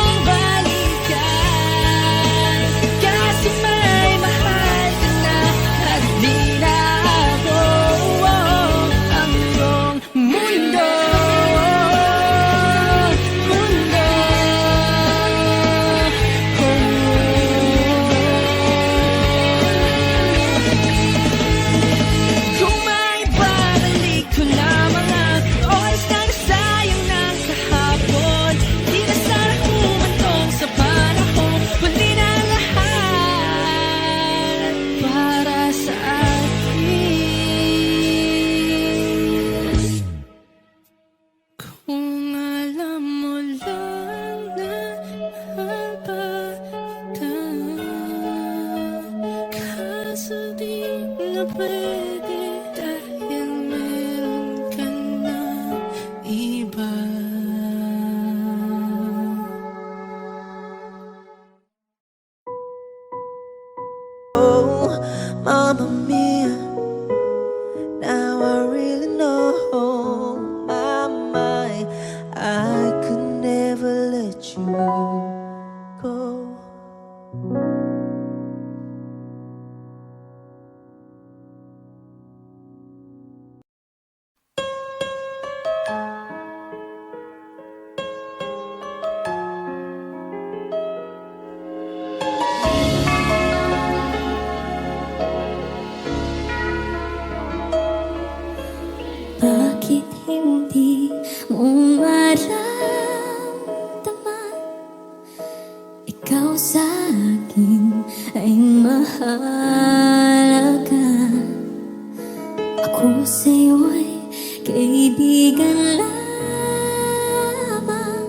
kaibigan lamang.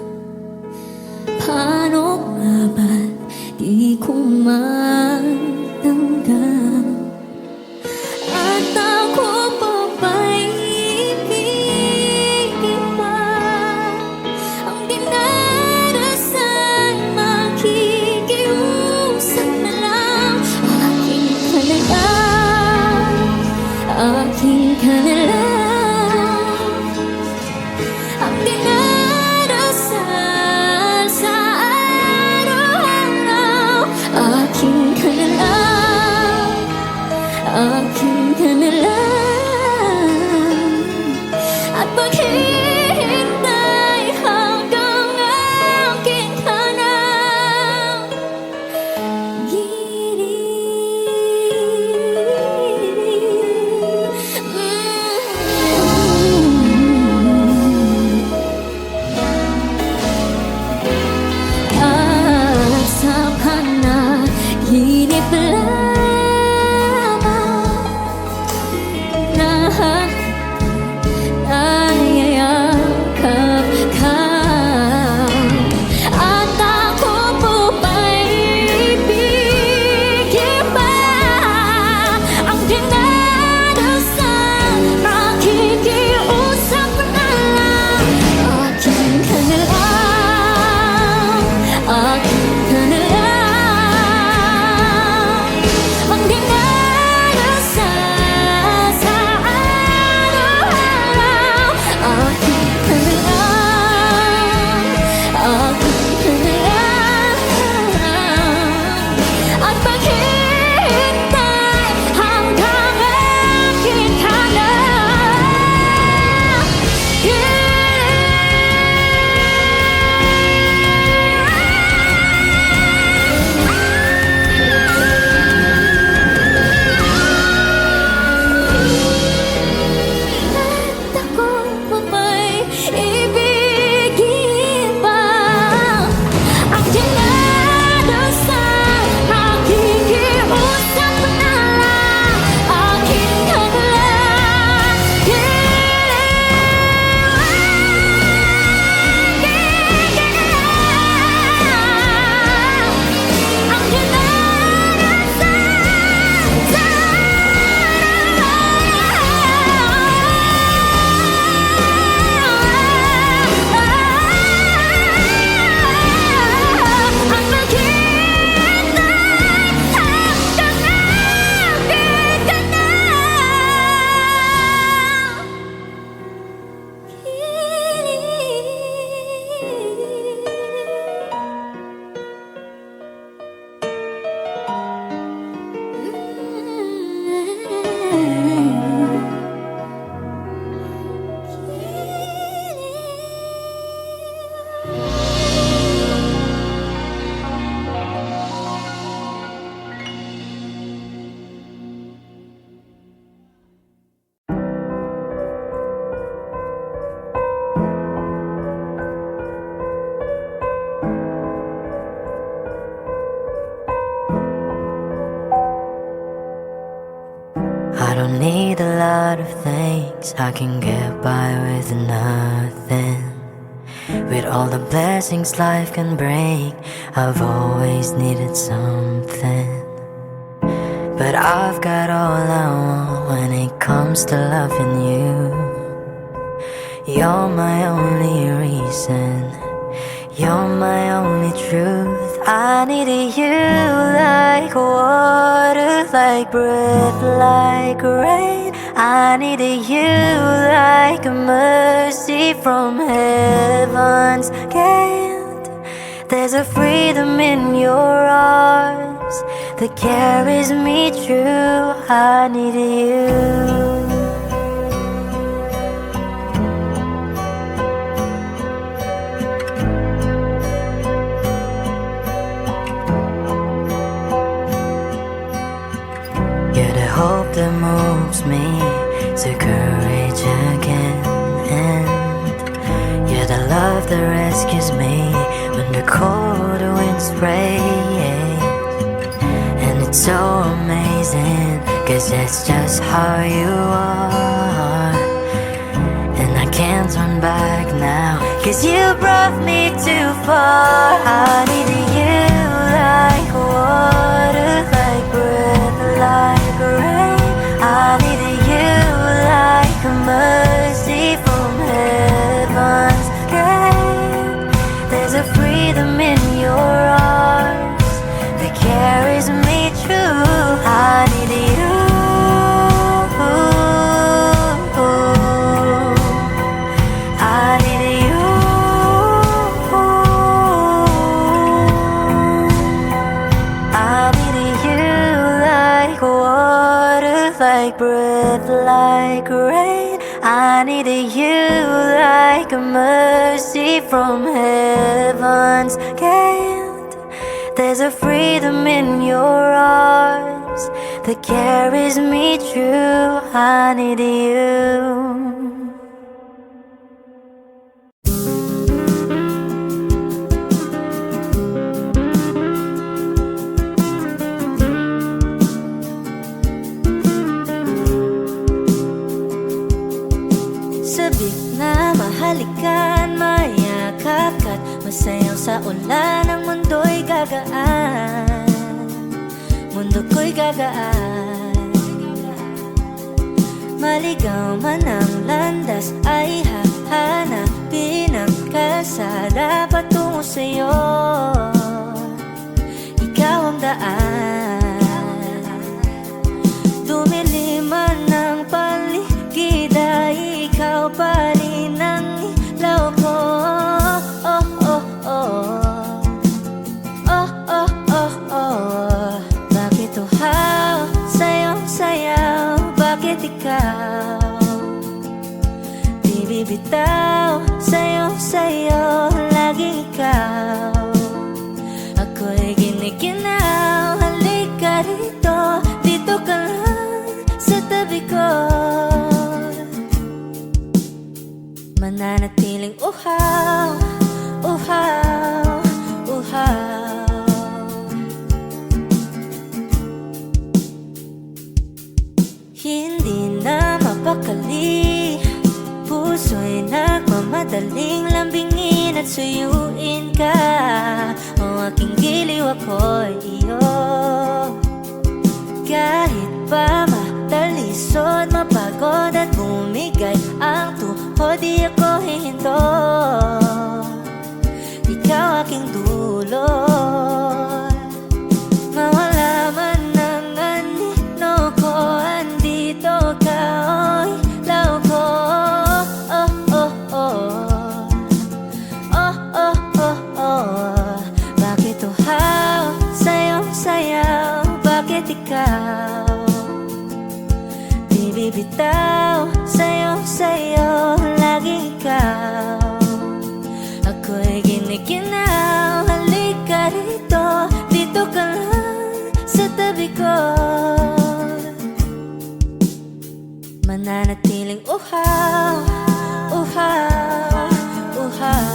Paano nga ba't di ko matanggap? At ako pa ba'y ibigin pa? Ang dinarasal, makikiusap na lang. Aking ka na lang, aking ka na lang. Ang dinarasal sa araw-araw. Aking ka na lang, aking ka na lang. At maghihintay hanggang aking ka na at sa panaginip lamang lahat nayayakap ka. At ako po ba'y ibigin pa? Ang dinarasal, makikiusap na lang. Aking ka na lang, aking ka na lang. Ang dinarasal sa araw-araw. Aking ka na lang, aking ka na lang. At maghihintay hanggang aking ka na At ako pa ba'y ibigin pa? Ang dinarasal, makikiusap na lang. Aking ka na lang, ang dinarasal sa at maghihintay hanggang aking ka na I don't need a lot of things, I can get by with nothing. With all the blessings life can bring, I've always needed something. But I've got all I want when it comes to loving you. You're my only reason, you're my only truth. I needed you like water, like breath, like rain. I needed you like a mercy from heaven's gate. There's a freedom in your arms that carries me through. I needed you. You're the hope that moves me to courage again, and you're the love that rescues me when the cold winds rain. And it's so amazing, 'cause that's just how you are. can't turn back now, 'cause you brought me too far. I needed you like water, like breath, like rain. I needed you like a mercy from heaven's gate. There's a freedom in your arms that carries me through. I need you. I need you. I need you like water, like breath, like rain. I need you like a mercy from heaven's gate. There's a freedom in your arms that carries me through. I need you. Sabik na mahalikan, mayakap ka't masayaw sa ulan. Ang mundo'y gagaan, mundo ko'y gagaan. Maligaw man ang landas ay hahanapin ang kalsada patungo sa'yo. Ikaw ang daan. Dumilim man ang paligid ay ikaw pa rin ang ilaw ko. Oh, oh, oh. Oh, oh, oh, oh. Bakit uhaw sa'yong sayaw? Bakit ikaw di bibitaw? Sa'yong sayo, laging ikaw. Ako'y ginikinaw. Halika rito, dito ka lang sa tabi ko. Mananatiling uhaw, uhaw, uhaw. Hindi na mapakali, puso'y nagmamadaling lambingin at suyuin ka. O aking giliw, ako'y iyo. Kahit pa matalisod, mapagod at bumigay ang tuhod, di ako hihinto. Ikaw aking dulot. Mawala man ang anino ko, andito ka, oy, law ko. Oh, oh, oh. Oh, oh, oh, oh. Bakit uhaw sa'yong sayaw? Bakit ikaw di bibitaw? Sa'yong sayo, laging ikaw. Ako'y ginikinaw. Halika rito, dito ka lang sa tabi ko. Mananatiling uhaw, uhaw, uhaw.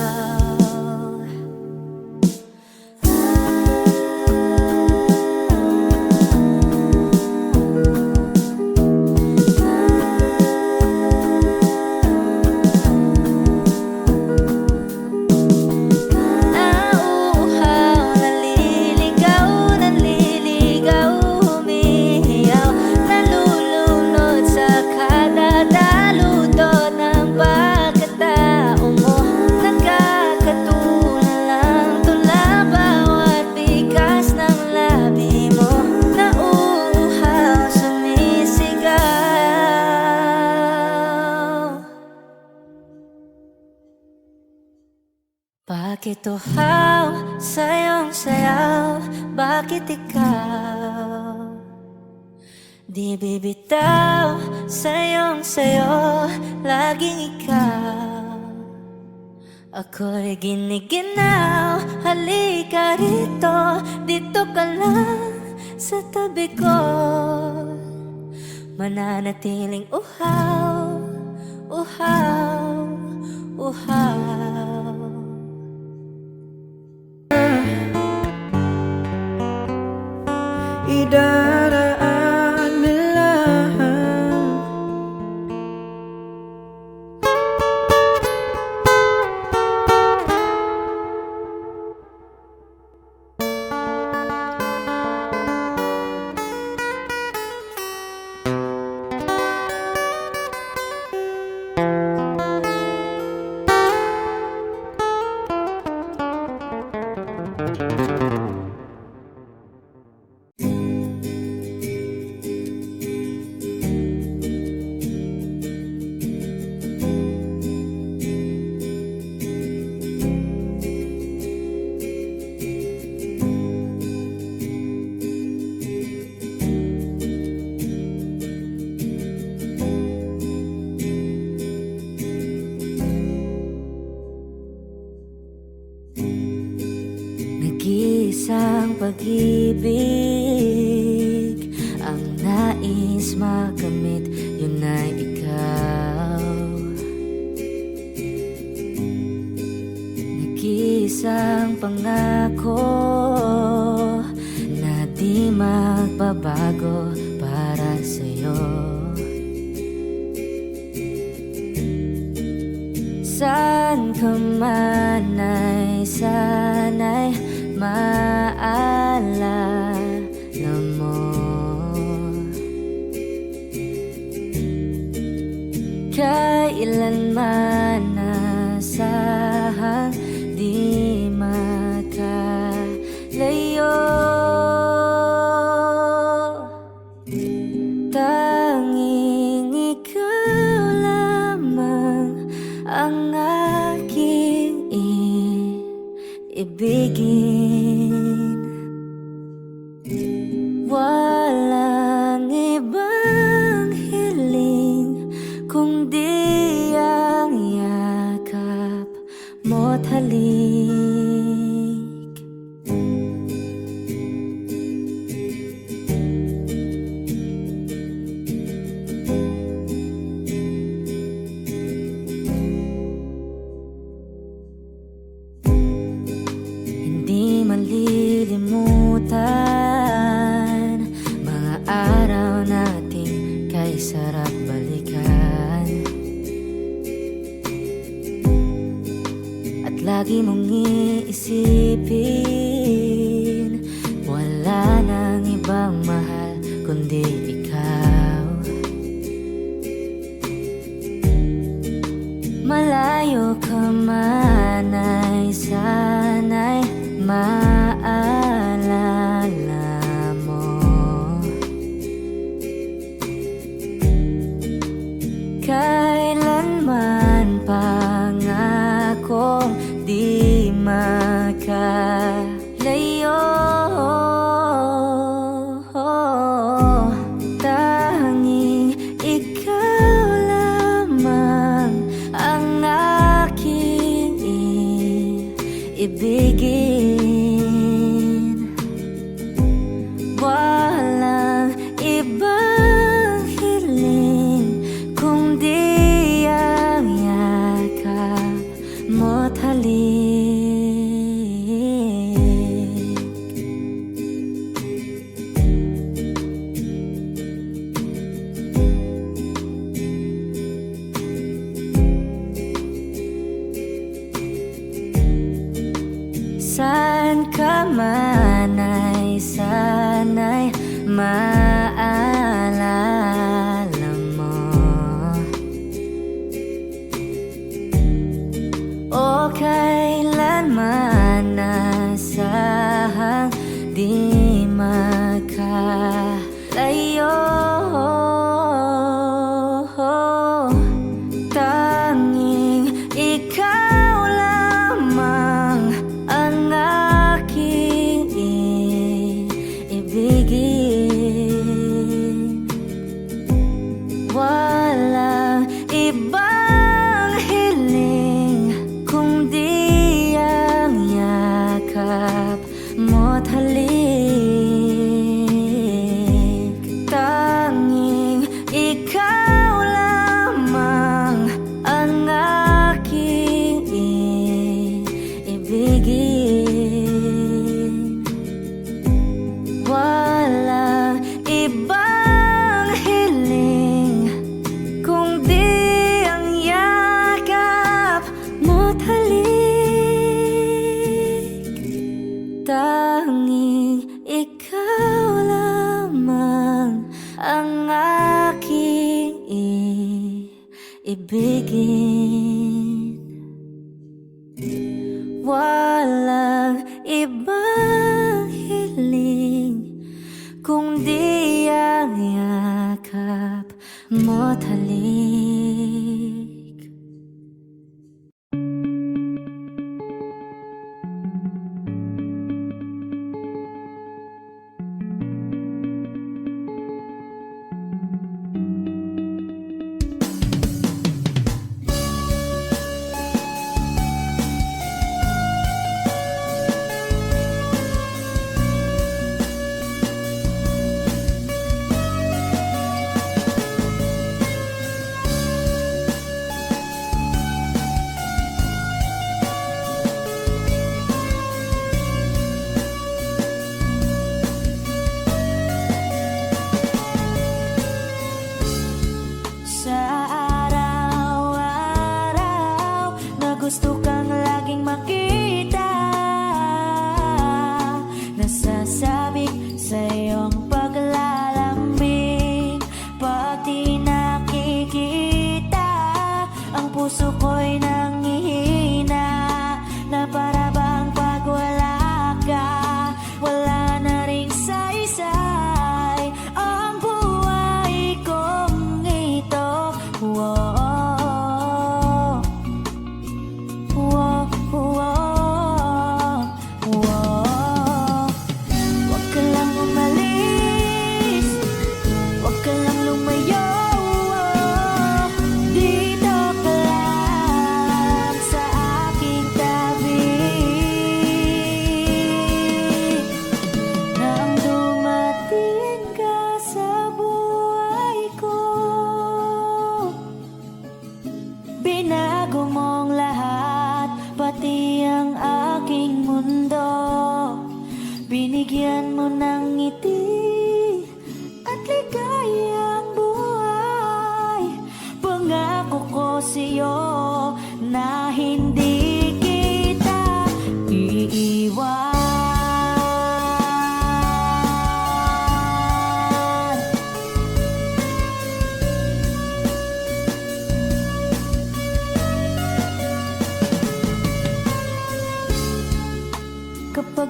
Bakit uhaw sa'yong sayaw? Bakit ikaw di bibitaw? Sa'yong sayo, laging ikaw. Ako'y giniginaw. Halika rito, dito ka lang sa tabi ko. Mananatiling uhaw, uhaw, uhaw. Idaraan mo lang isang pag-ibig ang nais makamit, yun ay ikaw. Nag-iisang pangako na di magbabago para sa'yo. Saan ka man ay sana'y maalala mo. Kailanman nasahang di makalayo. Tanging ikaw lamang ang aking ibigin. Walang ibang hiling kundi ang yakap mo't halik. Hindi malilimutan mga araw nating kay sarap balikan. At lagi mong iisipin, wala nang ibang mahal kundi ikaw. Malayo ka man ay sana'y maalala mo. Kailanman pangakong di makalayo. Tanging ikaw lamang ang aking ibigin. Walang ibang hiling kundi ang yakap mo't halik. Saan ka man ay sana'y maalala mo. O kailanman nasahang di makalayo. Tanging ikaw lamang ang aking ibigin. Walang ibang hiling kundi ang yakap mo't halik. Tanging ikaw lamang ang aking ibigin. Walang ibang hiling kundi ang yakap mo't halik. Tanging ikaw lamang ang aking ibigin. Walang ibang hiling kundi ang yakap mo't halik.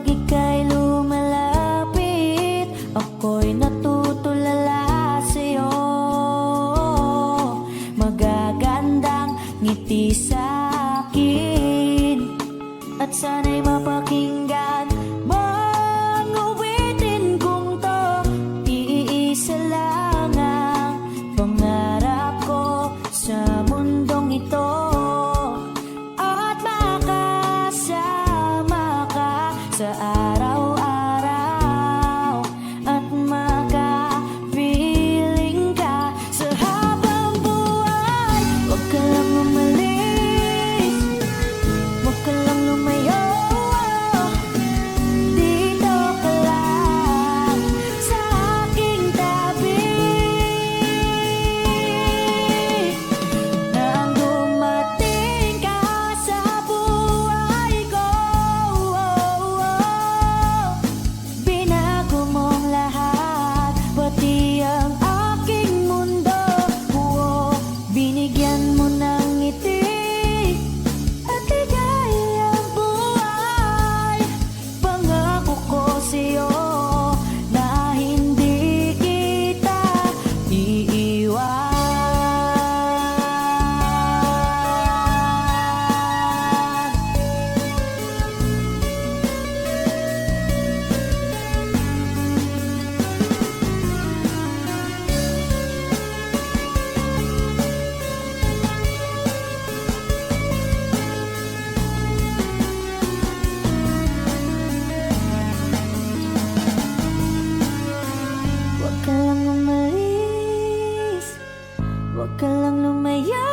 Kapag ika'y lumalapit, ako'y natutulala sa'yo. Magagandang ngiti sa'kin, at sana'y mapakinggan mo ang awitin kong to. Iisa lang ang pangarap ko sa mundong ito, at makasama ka sa araw-araw, at makapiling ka sa habang buhay. Huwag ka lang umalis, huwag ka lang lumayo. Dito ka lang sa aking tabi. Nang dumating ka sa buhay ko, binago mong lahat, pati ang aking mundo. Binigyan mo ng ngiti at ligayang buhay. Pangako ko sa'yo na hindi kita iiwan. Huwag ka lang umalis, huwag ka lang lumayo.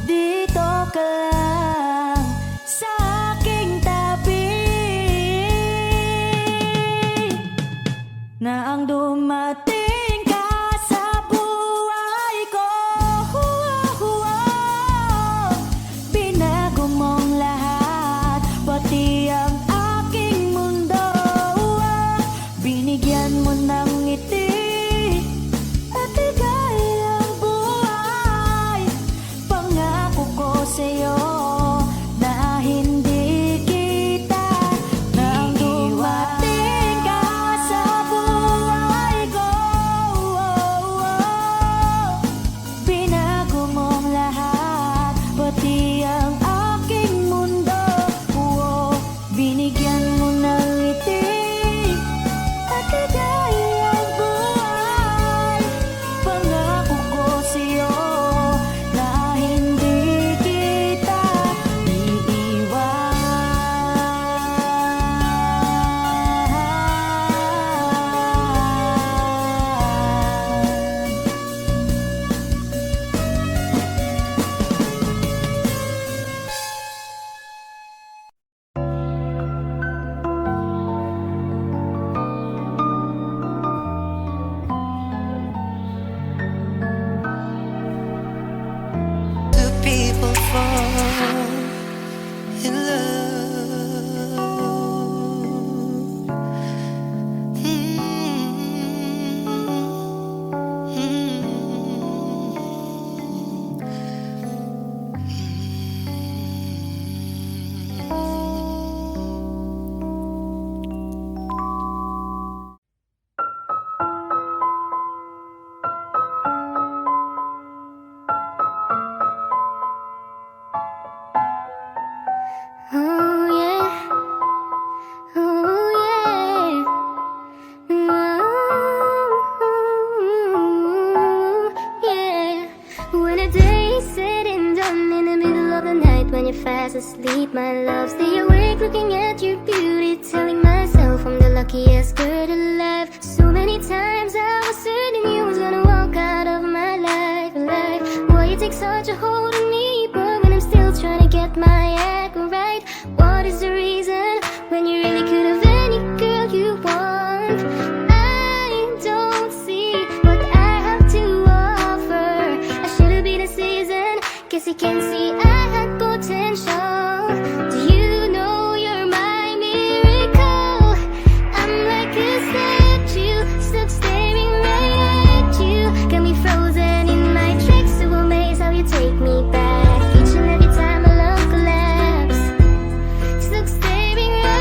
Dito ka lang sa aking tabi. Na ang dumating ka sa buhay ko, binago mong lahat, pati ang aking mundo. Binigyan mo ng ngiti at ligayang buhay. Pangako ko sa'yo na hindi kita nang dumating ka sa buhay ko. Binago mong lahat, pati ang aking mundo. Binigyan mo ng ngiti at ligayang buhay. Pangako ko sa'yo na hindi kita iiwan. Two people fall in love. Oh yeah, oh yeah, oh yeah. When a day is said and done, in the middle of the night when you're fast asleep, my love, stay awake looking at your beauty, telling myself I'm the luckiest girl alive. So many times I was certain you was gonna walk out of my life, Why you take such a hold on me, but when I'm still trying to get my act right, what is the reason when you really could have any girl you want? I don't see what I have to offer. I should have been a season, guess you can see I had potential. Do you know you're my miracle? I'm like a statue, stuck staring right at you. Got me frozen in my tracks, so amazed how you take me back. Each and every time I love collapse, stuck staring right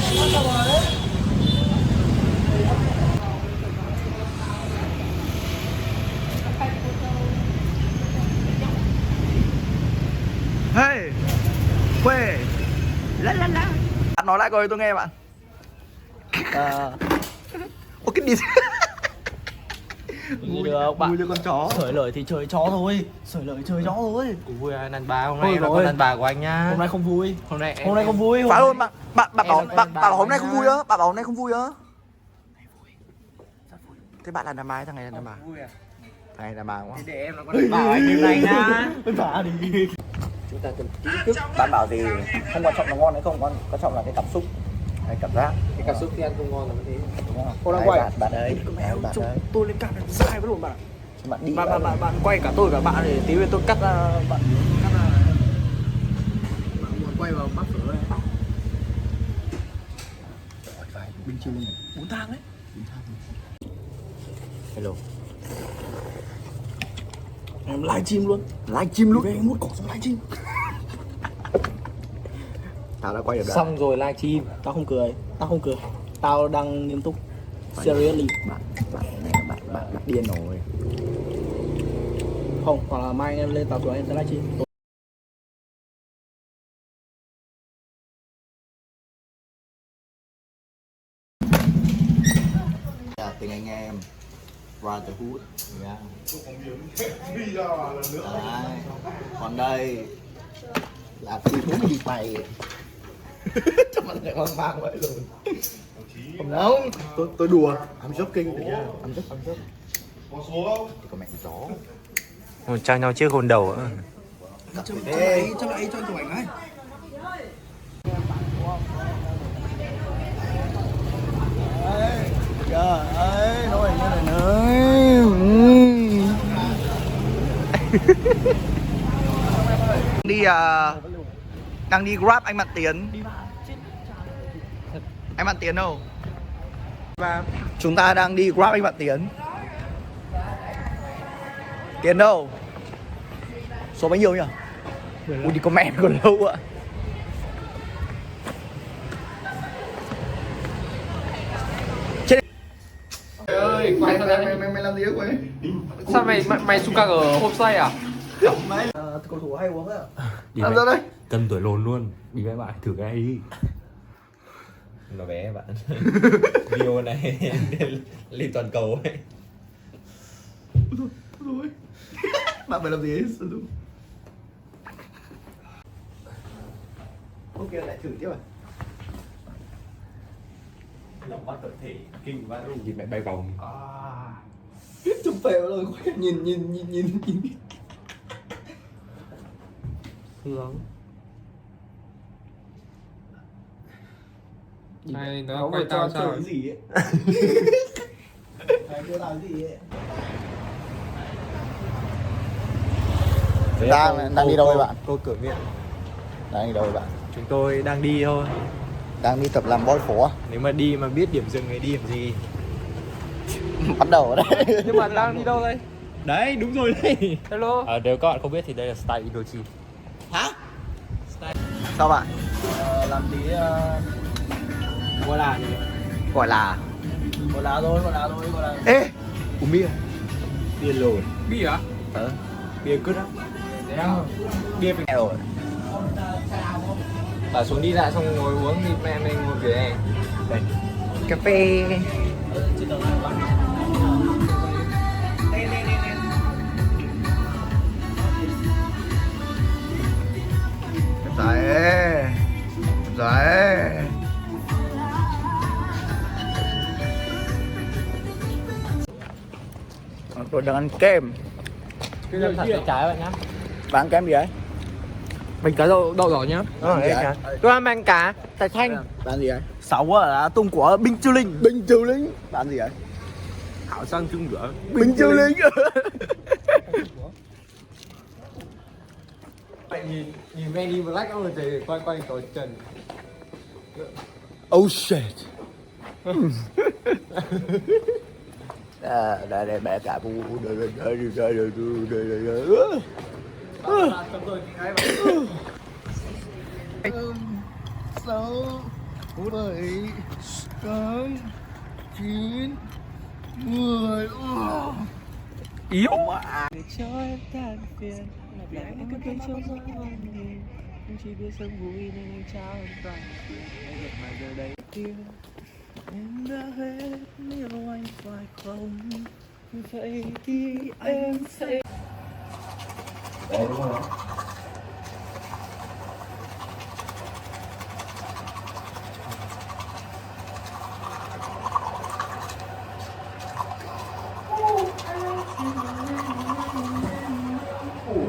Hey, quê, la la la. Bạn nói lại coi tôi nghe bạn. Ô cái đi. Vui được bạn. Vui như con chó. Sởi lời thì chơi chó thôi. Sởi lời chơi chó thôi. Cũng vui à, đàn bà hôm nay Thôi là rồi. con đàn bà của anh nhá. Hôm nay không vui. Hôm nay Hôm nay không vui. Phải luôn bạn. Bạn Em bảo là con đàn bà hôm nay nhá. không vui á. Bạn bảo hôm nay không vui á. Thế bạn là đàn bà hay thằng này là đàn bà? vui à? Thằng này đàn bà đúng không? Để em là con đàn bà của anh đêm nay nhá. Vả đi. Chúng ta cần kỹ thức. Bạn bảo gì không quan trọng là ngon hay không, quan trọng là cái cảm xúc, cái cảm giác. Cái cảm xúc khi ăn không ngon là thế. Đúng không? Cô đang Đấy, quay. bạn đấy, bạn đấy. Tôi lên cam này sai với luôn bạn. Bạn đi. Bạn quay cả tôi cả bạn để tí nữa tôi cắt ra bạn cắt ra. Bạn muốn quay vào mắt phở này. Bình chiêu lên. 4 thang đấy. Hello. Em livestream luôn. Livestream luôn. Về em muốn cỏ xong livestream. Tao đã quay được rồi. Xong rồi livestream. Tao không cười. Tao đang nghiêm túc. Seriously. Bạn điên rồi. Không, hoặc là mai em lên tàu của em sẽ livestream. Tình anh em Brotherhood. Yeah. Đấy. Còn đây là phi thú đi mày. Chắc mặt lại hoang mang vậy rồi. Không đâu. Tôi đùa. I'm joking. I'm joking. Có số không? Thì có mẹ chó. Một trao nhau chiếc hồn đầu á. Cho lại cho anh chụp ảnh ấy. Trời ơi, nói như này nữa. Đi đang đi Grab anh Bạn Tiến. Anh Bạn Tiến đâu? Chúng ta đang đi Grab anh Bạn Tiến. Tiến đâu? Số bao nhiêu nhỉ? Ui đi comment còn lâu ạ. Ơi, quay sao đấy? Mày làm gì vậy? Sao mày xung căng ở homestay à? Cầu thủ hay uống á. Làm sao đây? Cân tuổi lồn luôn. Đi với bạn thử cái đi. Nó bé bạn. Video này lên toàn cầu ấy. Bạn phải làm gì hết? Ok lại thử tiếp à? Lòng mắt có thể kinh quá luôn. Nhìn mẹ bay vòng. Chụp phèo rồi, nhìn. Hướng. Này nó quay tao sao? Cái gì ấy? Mày chưa làm gì ấy? Đang đi đâu vậy bạn? Cô cửa miệng. Đang đi đâu vậy bạn? Chúng tôi đang đi thôi. Đang đi tập làm boy phố à? Nếu mà đi mà biết điểm dừng thì đi làm gì? Bắt đầu ở đây. Nhưng mà đang đi đâu đây? Đấy, đúng rồi đây. Hello. Nếu các bạn không biết thì đây là style Indochine. Hả? Sao bạn? Làm tí gọi là gì? Gọi là Gọi là thôi. ê, uống bia. Bia lồn. Bia à? Bia cứt á. Thế à? Bia về rồi. Bảo xuống đi lại xong ngồi uống thì mẹ mình ngồi vỉa hè. Đây. Cà phê. Đấy. Tôi đang ăn kem. Cái lâm thật tay trái bạn nhá. Bạn ăn kem gì đấy? Bánh cá đậu đỏ nhá. Ăn gì đấy? Tôi ăn bánh cá tại thanh. Bạn ăn gì đấy? 6 là tung của Binh Chiêu Linh. Bình Chiêu Linh. Bạn ăn gì đấy? Hảo sang chung rửa. Bình Chiêu Linh. Bạn nhìn Men in Black rồi thì quay có Trần. Oh shit. Đây bẻ cả bu đây. 8, 8, 9, 10. Yếu. Cho em than phiền lặp lại anh cứ bên trong gió hoang đêm em chỉ biết sống vui nên anh trao em toàn tiền anh được mà giờ đây kia em đã hết yêu anh phải không vậy thì em sẽ Đấy đúng rồi.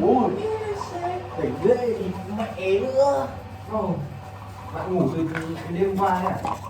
Ôi, đỉnh ghê, mẹ nữa. Bạn ngủ từ đêm qua đấy à?